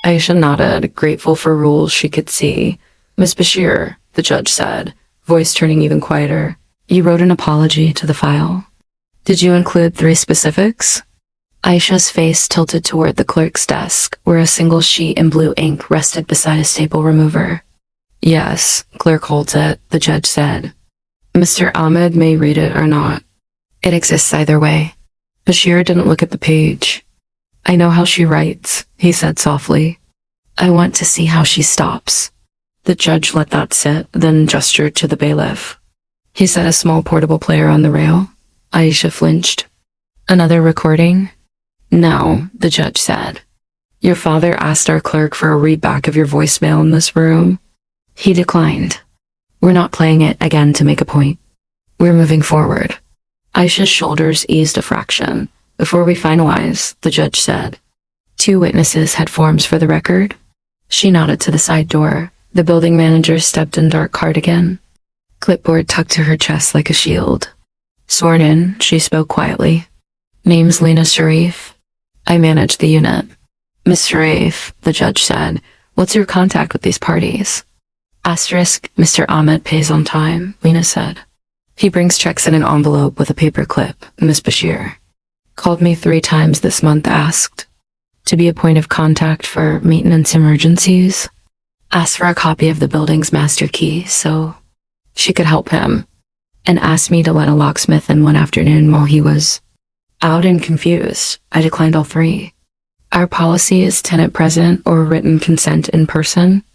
A: Aisha nodded, grateful for rules she could see. Miss Bashir, the judge said, voice turning even quieter. You wrote an apology to the file. Did you include 3 specifics? Aisha's face tilted toward the clerk's desk, where a single sheet in blue ink rested beside a staple remover. Yes, clerk holds it, the judge said. Mr. Ahmed may read it or not. It exists either way. Bashir didn't look at the page. I know how she writes, he said softly. I want to see how she stops. The judge let that sit, then gestured to the bailiff. He set a small portable player on the rail. Aisha flinched. Another recording? No, the judge said. Your father asked our clerk for a readback of your voicemail in this room. He declined. We're not playing it again to make a point. We're moving forward. Aisha's shoulders eased a fraction. Before we finalize, the judge said. 2 witnesses had forms for the record. She nodded to the side door. The building manager stepped in dark cardigan. Clipboard tucked to her chest like a shield. Sworn in, she spoke quietly. Name's Lena Sharif. I manage the unit. Miss Sharif, the judge said, what's your contact with these parties? Asterisk, Mr. Ahmed pays on time, Lena said. He brings checks in an envelope with a paper clip, Miss Bashir. Called me 3 times this month, asked to be a point of contact for maintenance emergencies. Asked for a copy of the building's master key so she could help him, and asked me to let a locksmith in one afternoon while he was out and confused. I declined all 3. Our policy is tenant present or written consent in person.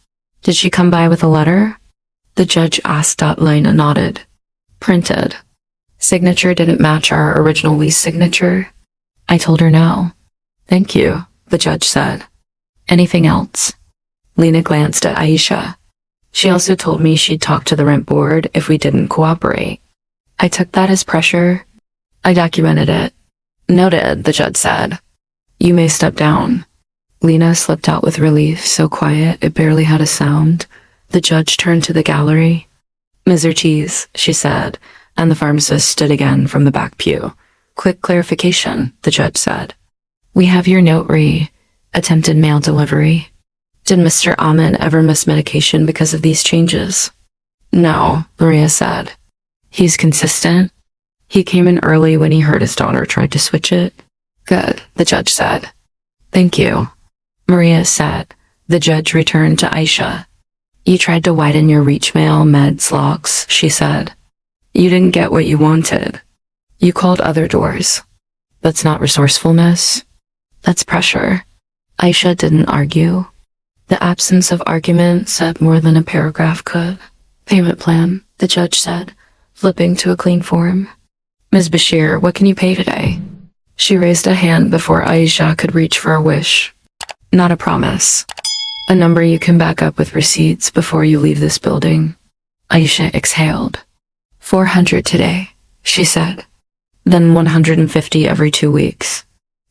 A: Did she come by with a letter? The judge asked. Lena nodded. Printed. Signature didn't match our original lease signature. I told her no. Thank you, the judge said. Anything else? Lena glanced at Aisha. She also told me she'd talk to the rent board if we didn't cooperate. I took that as pressure. I documented it. Noted, the judge said. You may step down. Lena slipped out with relief, so quiet it barely had a sound. The judge turned to the gallery. Ms. Ortiz, she said, and the pharmacist stood again from the back pew. Quick clarification, the judge said. We have your note attempted mail delivery. Did Mr. Ahmed ever miss medication because of these changes? No, Maria said. He's consistent. He came in early when he heard his daughter tried to switch it. Good, the judge said. Thank you, Maria said. The judge returned to Aisha. You tried to widen your reach mail meds locks, she said. You didn't get what you wanted. You called other doors. That's not resourcefulness. That's pressure. Aisha didn't argue. The absence of argument said more than a paragraph could. Payment plan, the judge said, flipping to a clean form. Ms. Bashir, what can you pay today? She raised a hand before Aisha could reach for a wish. Not a promise. A number you can back up with receipts before you leave this building. Aisha exhaled. 400 today, she said. Then 150 every 2 weeks.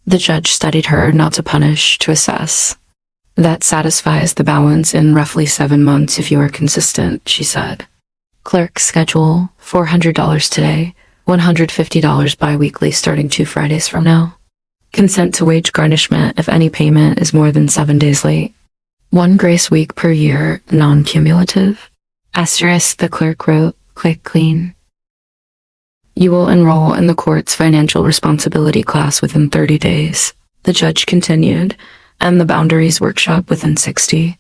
A: The judge studied her, not to punish, to assess. That satisfies the balance in roughly 7 months if you are consistent, she said. Clerk schedule, $400 today, $150 bi-weekly starting 2 Fridays from now. Consent to wage garnishment if any payment is more than 7 days late. 1 grace week per year, non-cumulative. Asterisk, the clerk wrote, quick clean. You will enroll in the court's financial responsibility class within 30 days, the judge continued, and the boundaries workshop within 60.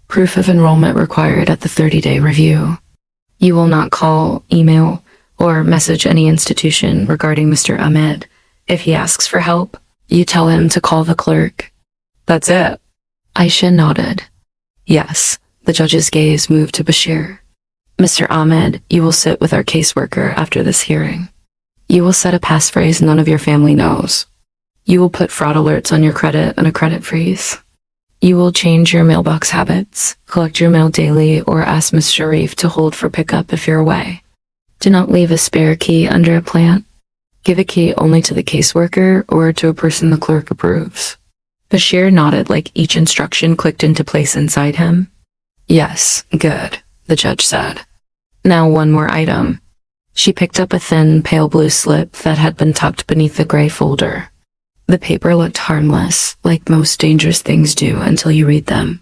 A: Proof of enrollment required at the 30-day review. You will not call, email, or message any institution regarding Mr. Ahmed. If he asks for help, you tell him to call the clerk. That's it. Aisha nodded. Yes. The judge's gaze moved to Bashir. Mr. Ahmed, you will sit with our caseworker after this hearing. You will set a passphrase none of your family knows. You will put fraud alerts on your credit and a credit freeze. You will change your mailbox habits, collect your mail daily, or ask Miss Sharif to hold for pickup if you're away. Do not leave a spare key under a plant. Give a key only to the caseworker or to a person the clerk approves. Bashir nodded like each instruction clicked into place inside him. Yes, good, the judge said. Now one more item. She picked up a thin, pale blue slip that had been tucked beneath the gray folder. The paper looked harmless, like most dangerous things do until you read them.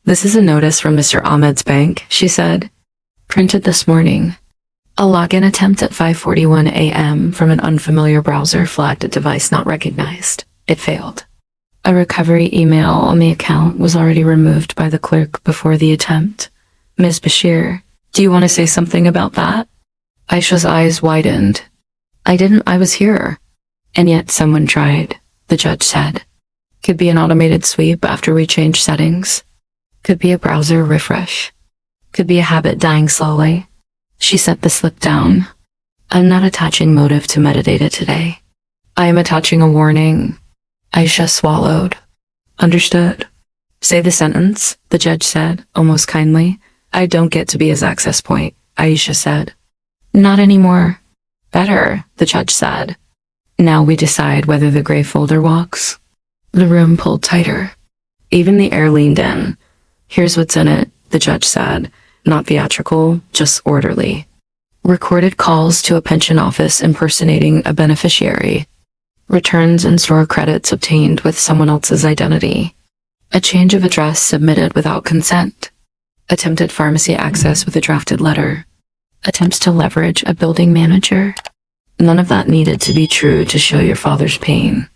A: This is a notice from Mr. Ahmed's bank, she said. Printed this morning. A login attempt at 5:41 a.m. from an unfamiliar browser flagged a device not recognized. It failed. A recovery email on the account was already removed by the clerk before the attempt. Ms. Bashir, do you want to say something about that? Aisha's eyes widened. I was here. And yet someone tried, the judge said. Could be an automated sweep after we change settings. Could be a browser refresh. Could be a habit dying slowly. She set the slip down. I'm not attaching motive to metadata today. I am attaching a warning. Aisha swallowed. Understood. Say the sentence, the judge said, almost kindly. I don't get to be his access point, Aisha said. Not anymore. Better, the judge said. Now we decide whether the gray folder walks. The room pulled tighter. Even the air leaned in. Here's what's in it, the judge said. Not theatrical, just orderly. Recorded calls to a pension office impersonating a beneficiary. Returns and store credits obtained with someone else's identity. A change of address submitted without consent. Attempted pharmacy access with a drafted letter. Attempts to leverage a building manager. None of that needed to be true to show your father's pain.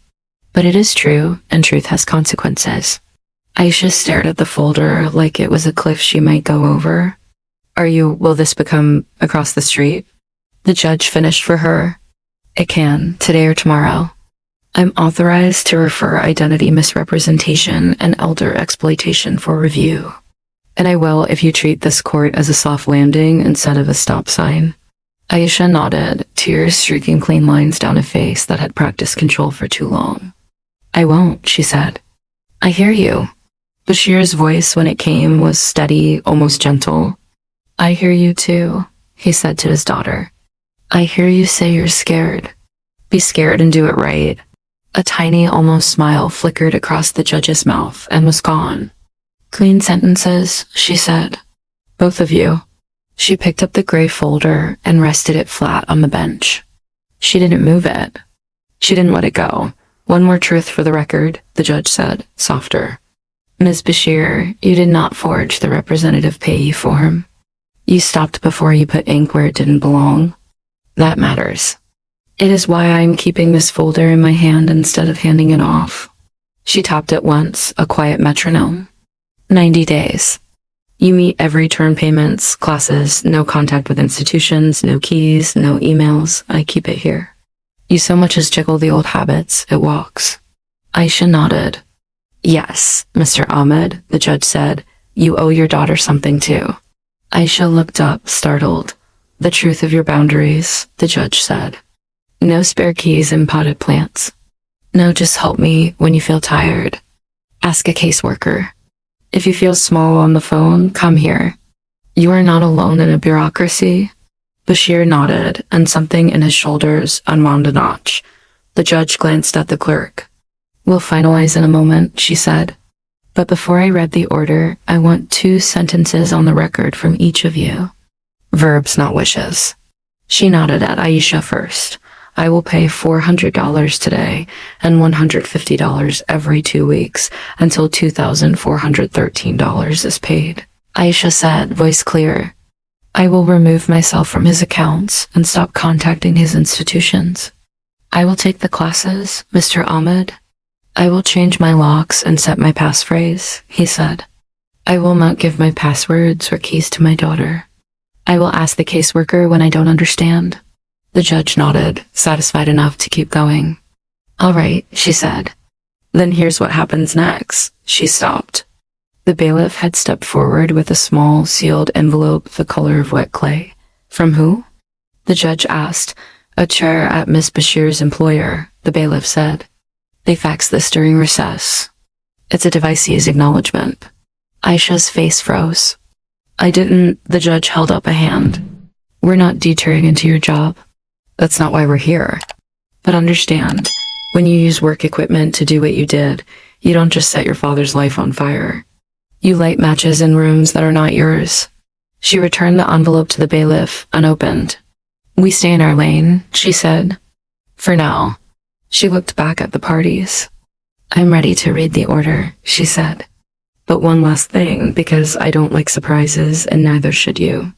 A: But it is true, and truth has consequences. Aisha stared at the folder like it was a cliff she might go over. Will this become across the street? The judge finished for her. It can, today or tomorrow. I'm authorized to refer identity misrepresentation and elder exploitation for review. And I will if you treat this court as a soft landing instead of a stop sign. Aisha nodded, tears streaking clean lines down a face that had practiced control for too long. I won't, she said. I hear you. Bashir's voice when it came was steady, almost gentle. I hear you too, he said to his daughter. I hear you say you're scared. Be scared and do it right. A tiny, almost smile flickered across the judge's mouth and was gone. Clean sentences, she said. Both of you. She picked up the gray folder and rested it flat on the bench. She didn't move it. She didn't let it go. One more truth for the record, the judge said, softer. Ms. Bashir, you did not forge the representative payee form. You stopped before you put ink where it didn't belong. That matters. It is why I am keeping this folder in my hand instead of handing it off. She tapped it once, a quiet metronome. 90 days. You meet every term payments, classes, no contact with institutions, no keys, no emails. I keep it here. You so much as jiggle the old habits, it walks. Aisha nodded. Yes, Mr. Ahmed, the judge said. You owe your daughter something too. Aisha looked up, startled. The truth of your boundaries, the judge said. No spare keys in potted plants. No, just help me when you feel tired. Ask a caseworker. If you feel small on the phone, come here. You are not alone in a bureaucracy. Bashir nodded, and something in his shoulders unwound a notch. The judge glanced at the clerk. We'll finalize in a moment, she said. But before I read the order, I want 2 sentences on the record from each of you. Verbs, not wishes. She nodded at Aisha first. I will pay $400 today and $150 every 2 weeks until $2,413 is paid. Aisha said, voice clear. I will remove myself from his accounts and stop contacting his institutions. I will take the classes, Mr. Ahmed. I will change my locks and set my passphrase, he said. I will not give my passwords or keys to my daughter. I will ask the caseworker when I don't understand. The judge nodded, satisfied enough to keep going. All right, she said. Then here's what happens next. She stopped. The bailiff had stepped forward with a small, sealed envelope the color of wet clay. From who? The judge asked. A chair at Miss Bashir's employer, the bailiff said. They faxed this during recess. It's a device's acknowledgement. Aisha's face froze. The judge held up a hand. We're not deterring into your job. That's not why we're here. But understand, when you use work equipment to do what you did, you don't just set your father's life on fire. You light matches in rooms that are not yours. She returned the envelope to the bailiff, unopened. We stay in our lane, she said. For now. She looked back at the parties. I'm ready to read the order, she said. But one last thing, because I don't like surprises, and neither should you.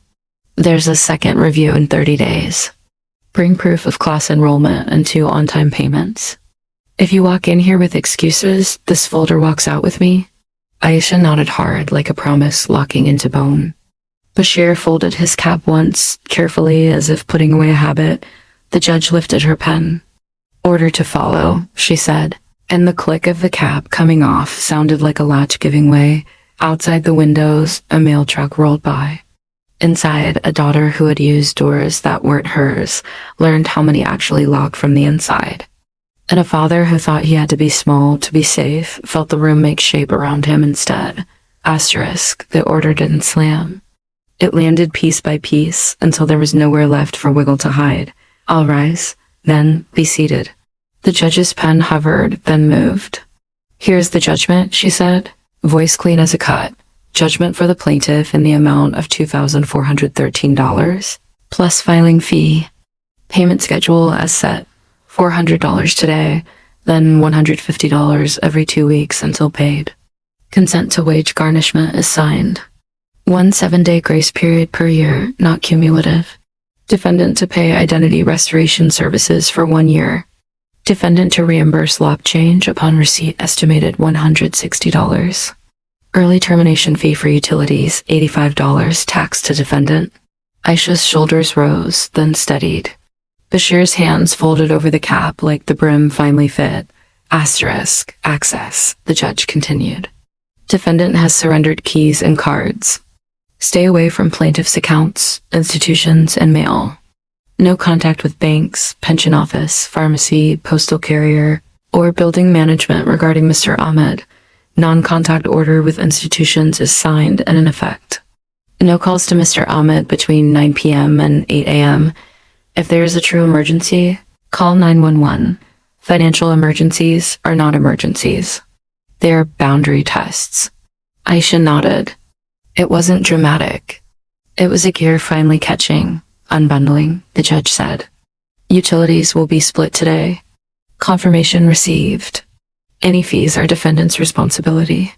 A: There's a second review in 30 days. Bring proof of class enrollment and 2 on-time payments. If you walk in here with excuses, this folder walks out with me. Aisha nodded hard, like a promise locking into bone. Bashir folded his cap once, carefully, as if putting away a habit. The judge lifted her pen. Order to follow, she said, and the click of the cap coming off sounded like a latch giving way. Outside the windows, a mail truck rolled by. Inside, a daughter who had used doors that weren't hers learned how many actually locked from the inside. And a father who thought he had to be small to be safe felt the room make shape around him instead. Asterisk, the order didn't slam. It landed piece by piece until there was nowhere left for Wiggle to hide. I'll rise, then be seated. The judge's pen hovered, then moved. Here's the judgment, she said, voice clean as a cut. Judgment for the plaintiff in the amount of $2,413, plus filing fee. Payment schedule as set. $400 today, then $150 every 2 weeks until paid. Consent to wage garnishment is signed. 1 7-day grace period per year, not cumulative. Defendant to pay identity restoration services for 1 year. Defendant to reimburse lock change upon receipt estimated $160. Early termination fee for utilities, $85, tax to defendant. Aisha's shoulders rose, then steadied. Bashir's hands folded over the cap like the brim finally fit. Asterisk, access, the judge continued. Defendant has surrendered keys and cards. Stay away from plaintiff's accounts, institutions, and mail. No contact with banks, pension office, pharmacy, postal carrier, or building management regarding Mr. Ahmed. Non-contact order with institutions is signed and in effect. No calls to Mr. Ahmed between 9 p.m. and 8 a.m. If there is a true emergency, call 911. Financial emergencies are not emergencies. They are boundary tests. Aisha nodded. It wasn't dramatic. It was a gear finally catching, unbundling, the judge said. Utilities will be split today. Confirmation received. Any fees are defendant's responsibility.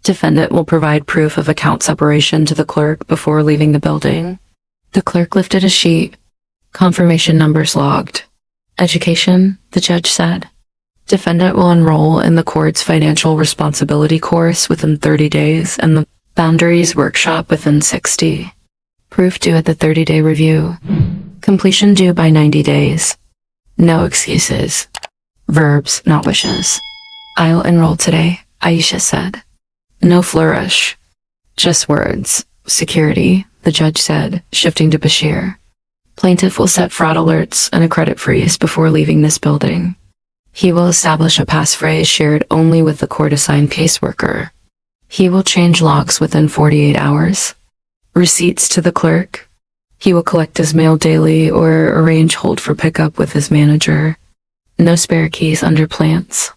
A: Defendant will provide proof of account separation to the clerk before leaving the building. The clerk lifted a sheet. Confirmation numbers logged. Education, the judge said. Defendant will enroll in the court's financial responsibility course within 30 days and the boundaries workshop within 60. Proof due at the 30-day review. Completion due by 90 days. No excuses. Verbs, not wishes. I'll enroll today, Aisha said. No flourish. Just words. Security, the judge said, shifting to Bashir. Plaintiff will set fraud alerts and a credit freeze before leaving this building. He will establish a passphrase shared only with the court-assigned caseworker. He will change locks within 48 hours. Receipts to the clerk. He will collect his mail daily or arrange hold for pickup with his manager. No spare keys under plants.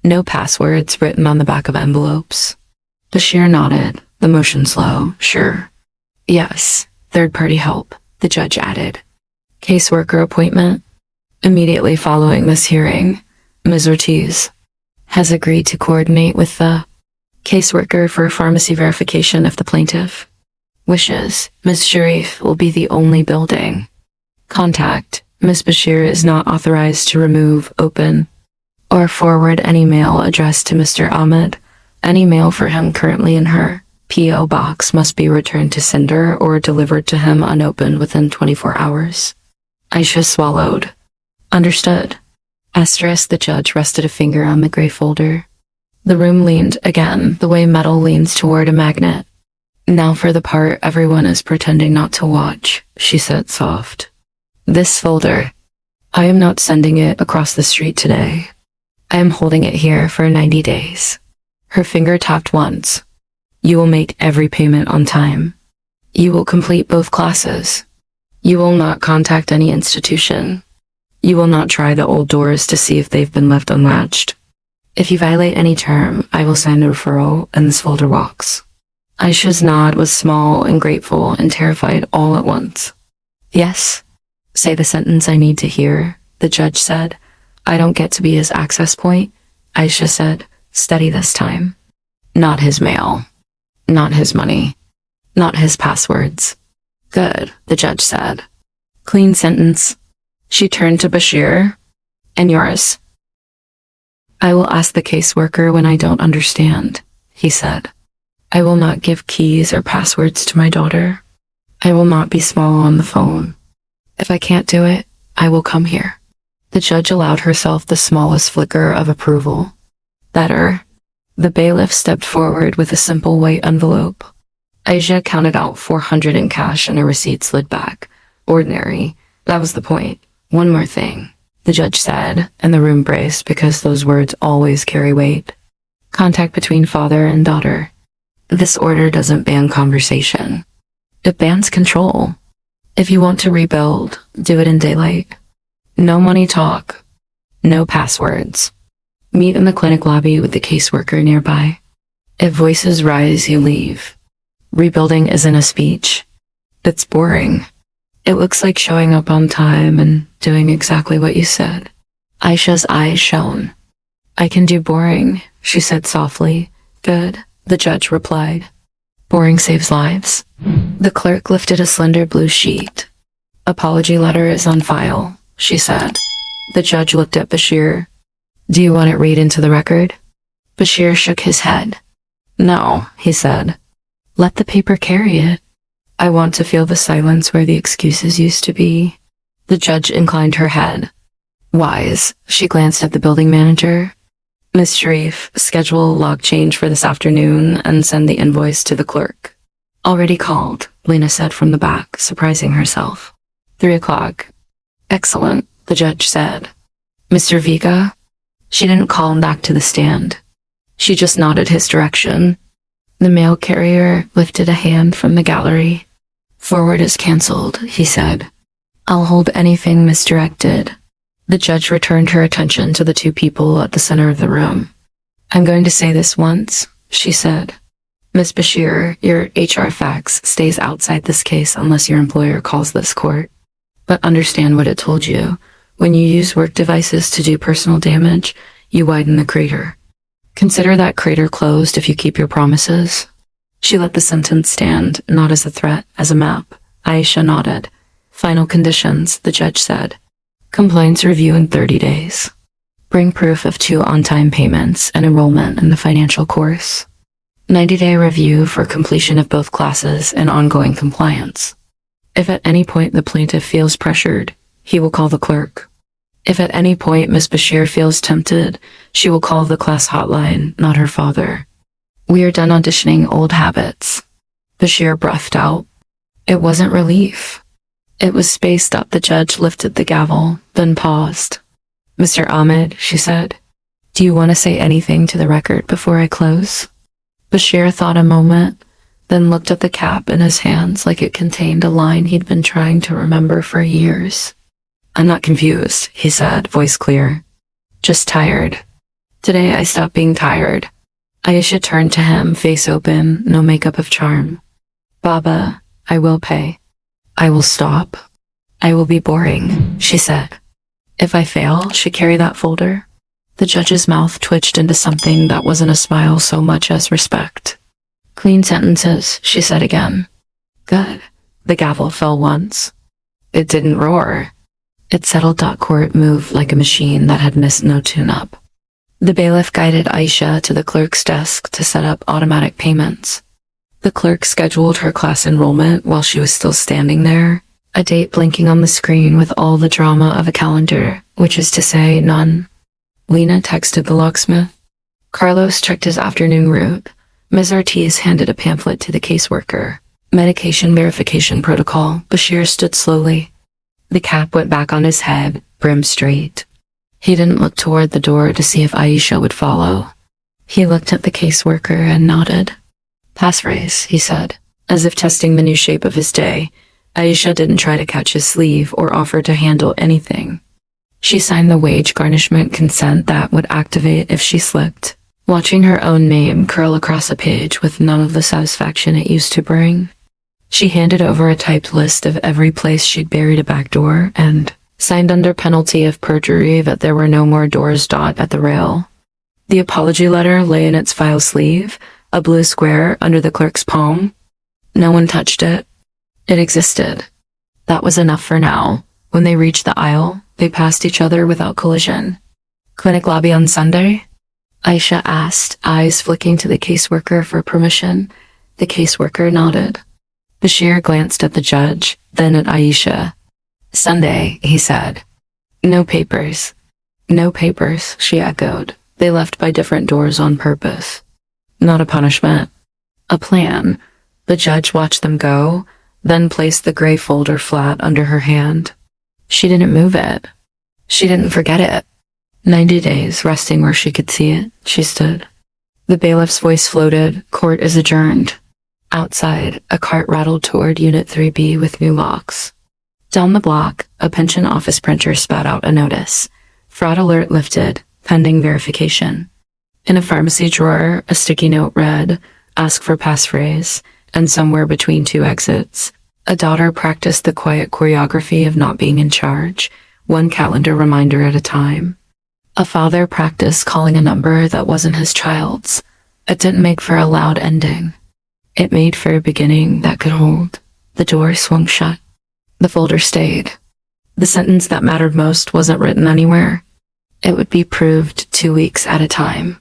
A: No passwords written on the back of envelopes. Bashir nodded, the motion slow. Sure. Yes, third-party help, the judge added. Caseworker appointment. Immediately following this hearing, Ms. Ortiz has agreed to coordinate with the caseworker for pharmacy verification if the plaintiff wishes. Ms. Sharif will be the only building. Contact. Ms. Bashir is not authorized to remove, open, or forward any mail addressed to Mr. Ahmed. Any mail for him currently in her P.O. box must be returned to sender or delivered to him unopened within 24 hours. Aisha swallowed. Understood. Asterisk. The judge rested a finger on the gray folder. The room leaned again, the way metal leans toward a magnet. Now for the part everyone is pretending not to watch, she said soft. This folder. I am not sending it across the street today. I am holding it here for 90 days. Her finger tapped once. You will make every payment on time. You will complete both classes. You will not contact any institution. You will not try the old doors to see if they've been left unlatched. If you violate any term, I will sign the referral and this folder walks. Aisha's nod was small and grateful and terrified all at once. Yes? Say the sentence I need to hear, the judge said. I don't get to be his access point, Aisha said. Steady this time. Not his mail. Not his money. Not his passwords. Good, the judge said. Clean sentence. She turned to Bashir. And yours? I will ask the caseworker when I don't understand, he said. I will not give keys or passwords to my daughter. I will not be small on the phone. If I can't do it, I will come here. The judge allowed herself the smallest flicker of approval. Better. The bailiff stepped forward with a simple white envelope. Aisha counted out 400 in cash and a receipt slid back. Ordinary. That was the point. One more thing, the judge said, and the room braced because those words always carry weight. Contact between father and daughter. This order doesn't ban conversation. It bans control. If you want to rebuild, do it in daylight. No money talk. No passwords. Meet in the clinic lobby with the caseworker nearby. If voices rise, you leave. Rebuilding isn't a speech. It's boring. It looks like showing up on time and doing exactly what you said. Aisha's eyes shone. I can do boring, she said softly. Good, the judge replied. Boring saves lives. The clerk lifted a slender blue sheet. Apology letter is on file, she said. The judge looked at Bashir. Do you want it read into the record? Bashir shook his head. No, he said. Let the paper carry it. I want to feel the silence where the excuses used to be. The judge inclined her head. Wise, she glanced at the building manager. Miss Sharif, schedule log change for this afternoon and send the invoice to the clerk. Already called, Lena said from the back, surprising herself. 3 o'clock. Excellent, the judge said. Mr. Vega? She didn't call him back to the stand. She just nodded his direction. The mail carrier lifted a hand from the gallery. Forward is cancelled, he said. I'll hold anything misdirected. The judge returned her attention to the 2 people at the center of the room. I'm going to say this once, she said. Miss Bashir, your HR fax stays outside this case unless your employer calls this court. But understand what it told you. When you use work devices to do personal damage, you widen the crater. Consider that crater closed if you keep your promises. She let the sentence stand, not as a threat, as a map. Aisha nodded. Final conditions, the judge said. Compliance review in 30 days. Bring proof of 2 on-time payments and enrollment in the financial course. 90-day review for completion of both classes and ongoing compliance. If at any point the plaintiff feels pressured, he will call the clerk. If at any point Miss Bashir feels tempted, she will call the class hotline, not her father. We are done auditioning old habits. Bashir breathed out. It wasn't relief. It was spaced up. The judge lifted the gavel, then paused. Mr. Ahmed, she said, do you want to say anything to the record before I close? Bashir thought a moment, then looked at the cap in his hands like it contained a line he'd been trying to remember for years. I'm not confused, he said, voice clear. Just tired. Today I stopped being tired. Aisha turned to him, face open, no makeup of charm. Baba, I will pay. I will stop. I will be boring, she said. If I fail, she carry that folder. The judge's mouth twitched into something that wasn't a smile so much as respect. Clean sentences, she said again. Good. The gavel fell once. It didn't roar. It settled. Court moved like a machine that had missed no tune-up. The bailiff guided Aisha to the clerk's desk to set up automatic payments. The clerk scheduled her class enrollment while she was still standing there, a date blinking on the screen with all the drama of a calendar, which is to say, none. Lena texted the locksmith. Carlos checked his afternoon route. Ms. Ortiz handed a pamphlet to the caseworker. Medication verification protocol. Bashir stood slowly. The cap went back on his head, brim straight. He didn't look toward the door to see if Aisha would follow. He looked at the caseworker and nodded. Passphrase, he said, as if testing the new shape of his day. Aisha didn't try to catch his sleeve or offer to handle anything. She signed the wage garnishment consent that would activate if she slipped, watching her own name curl across a page with none of the satisfaction it used to bring. She handed over a typed list of every place she'd buried a back door and signed under penalty of perjury that there were no more doors. At the rail. The apology letter lay in its file sleeve, a blue square under the clerk's palm. No one touched it. It existed. That was enough for now. When they reached the aisle, they passed each other without collision. Clinic lobby on Sunday? Aisha asked, eyes flicking to the caseworker for permission. The caseworker nodded. Bashir glanced at the judge, then at Aisha. Sunday, he said. No papers. No papers, she echoed. They left by different doors on purpose. Not a punishment. A plan. The judge watched them go, then placed the gray folder flat under her hand. She didn't move it. She didn't forget it. 90 days, resting where she could see it, she stood. The bailiff's voice floated, court is adjourned. Outside, a cart rattled toward Unit 3B with new locks. Down the block, a pension office printer spat out a notice. Fraud alert lifted, pending verification. In a pharmacy drawer, a sticky note read, ask for passphrase, and somewhere between two exits, a daughter practiced the quiet choreography of not being in charge, one calendar reminder at a time. A father practiced calling a number that wasn't his child's. It didn't make for a loud ending. It made for a beginning that could hold. The door swung shut. The folder stayed. The sentence that mattered most wasn't written anywhere. It would be proved 2 weeks at a time.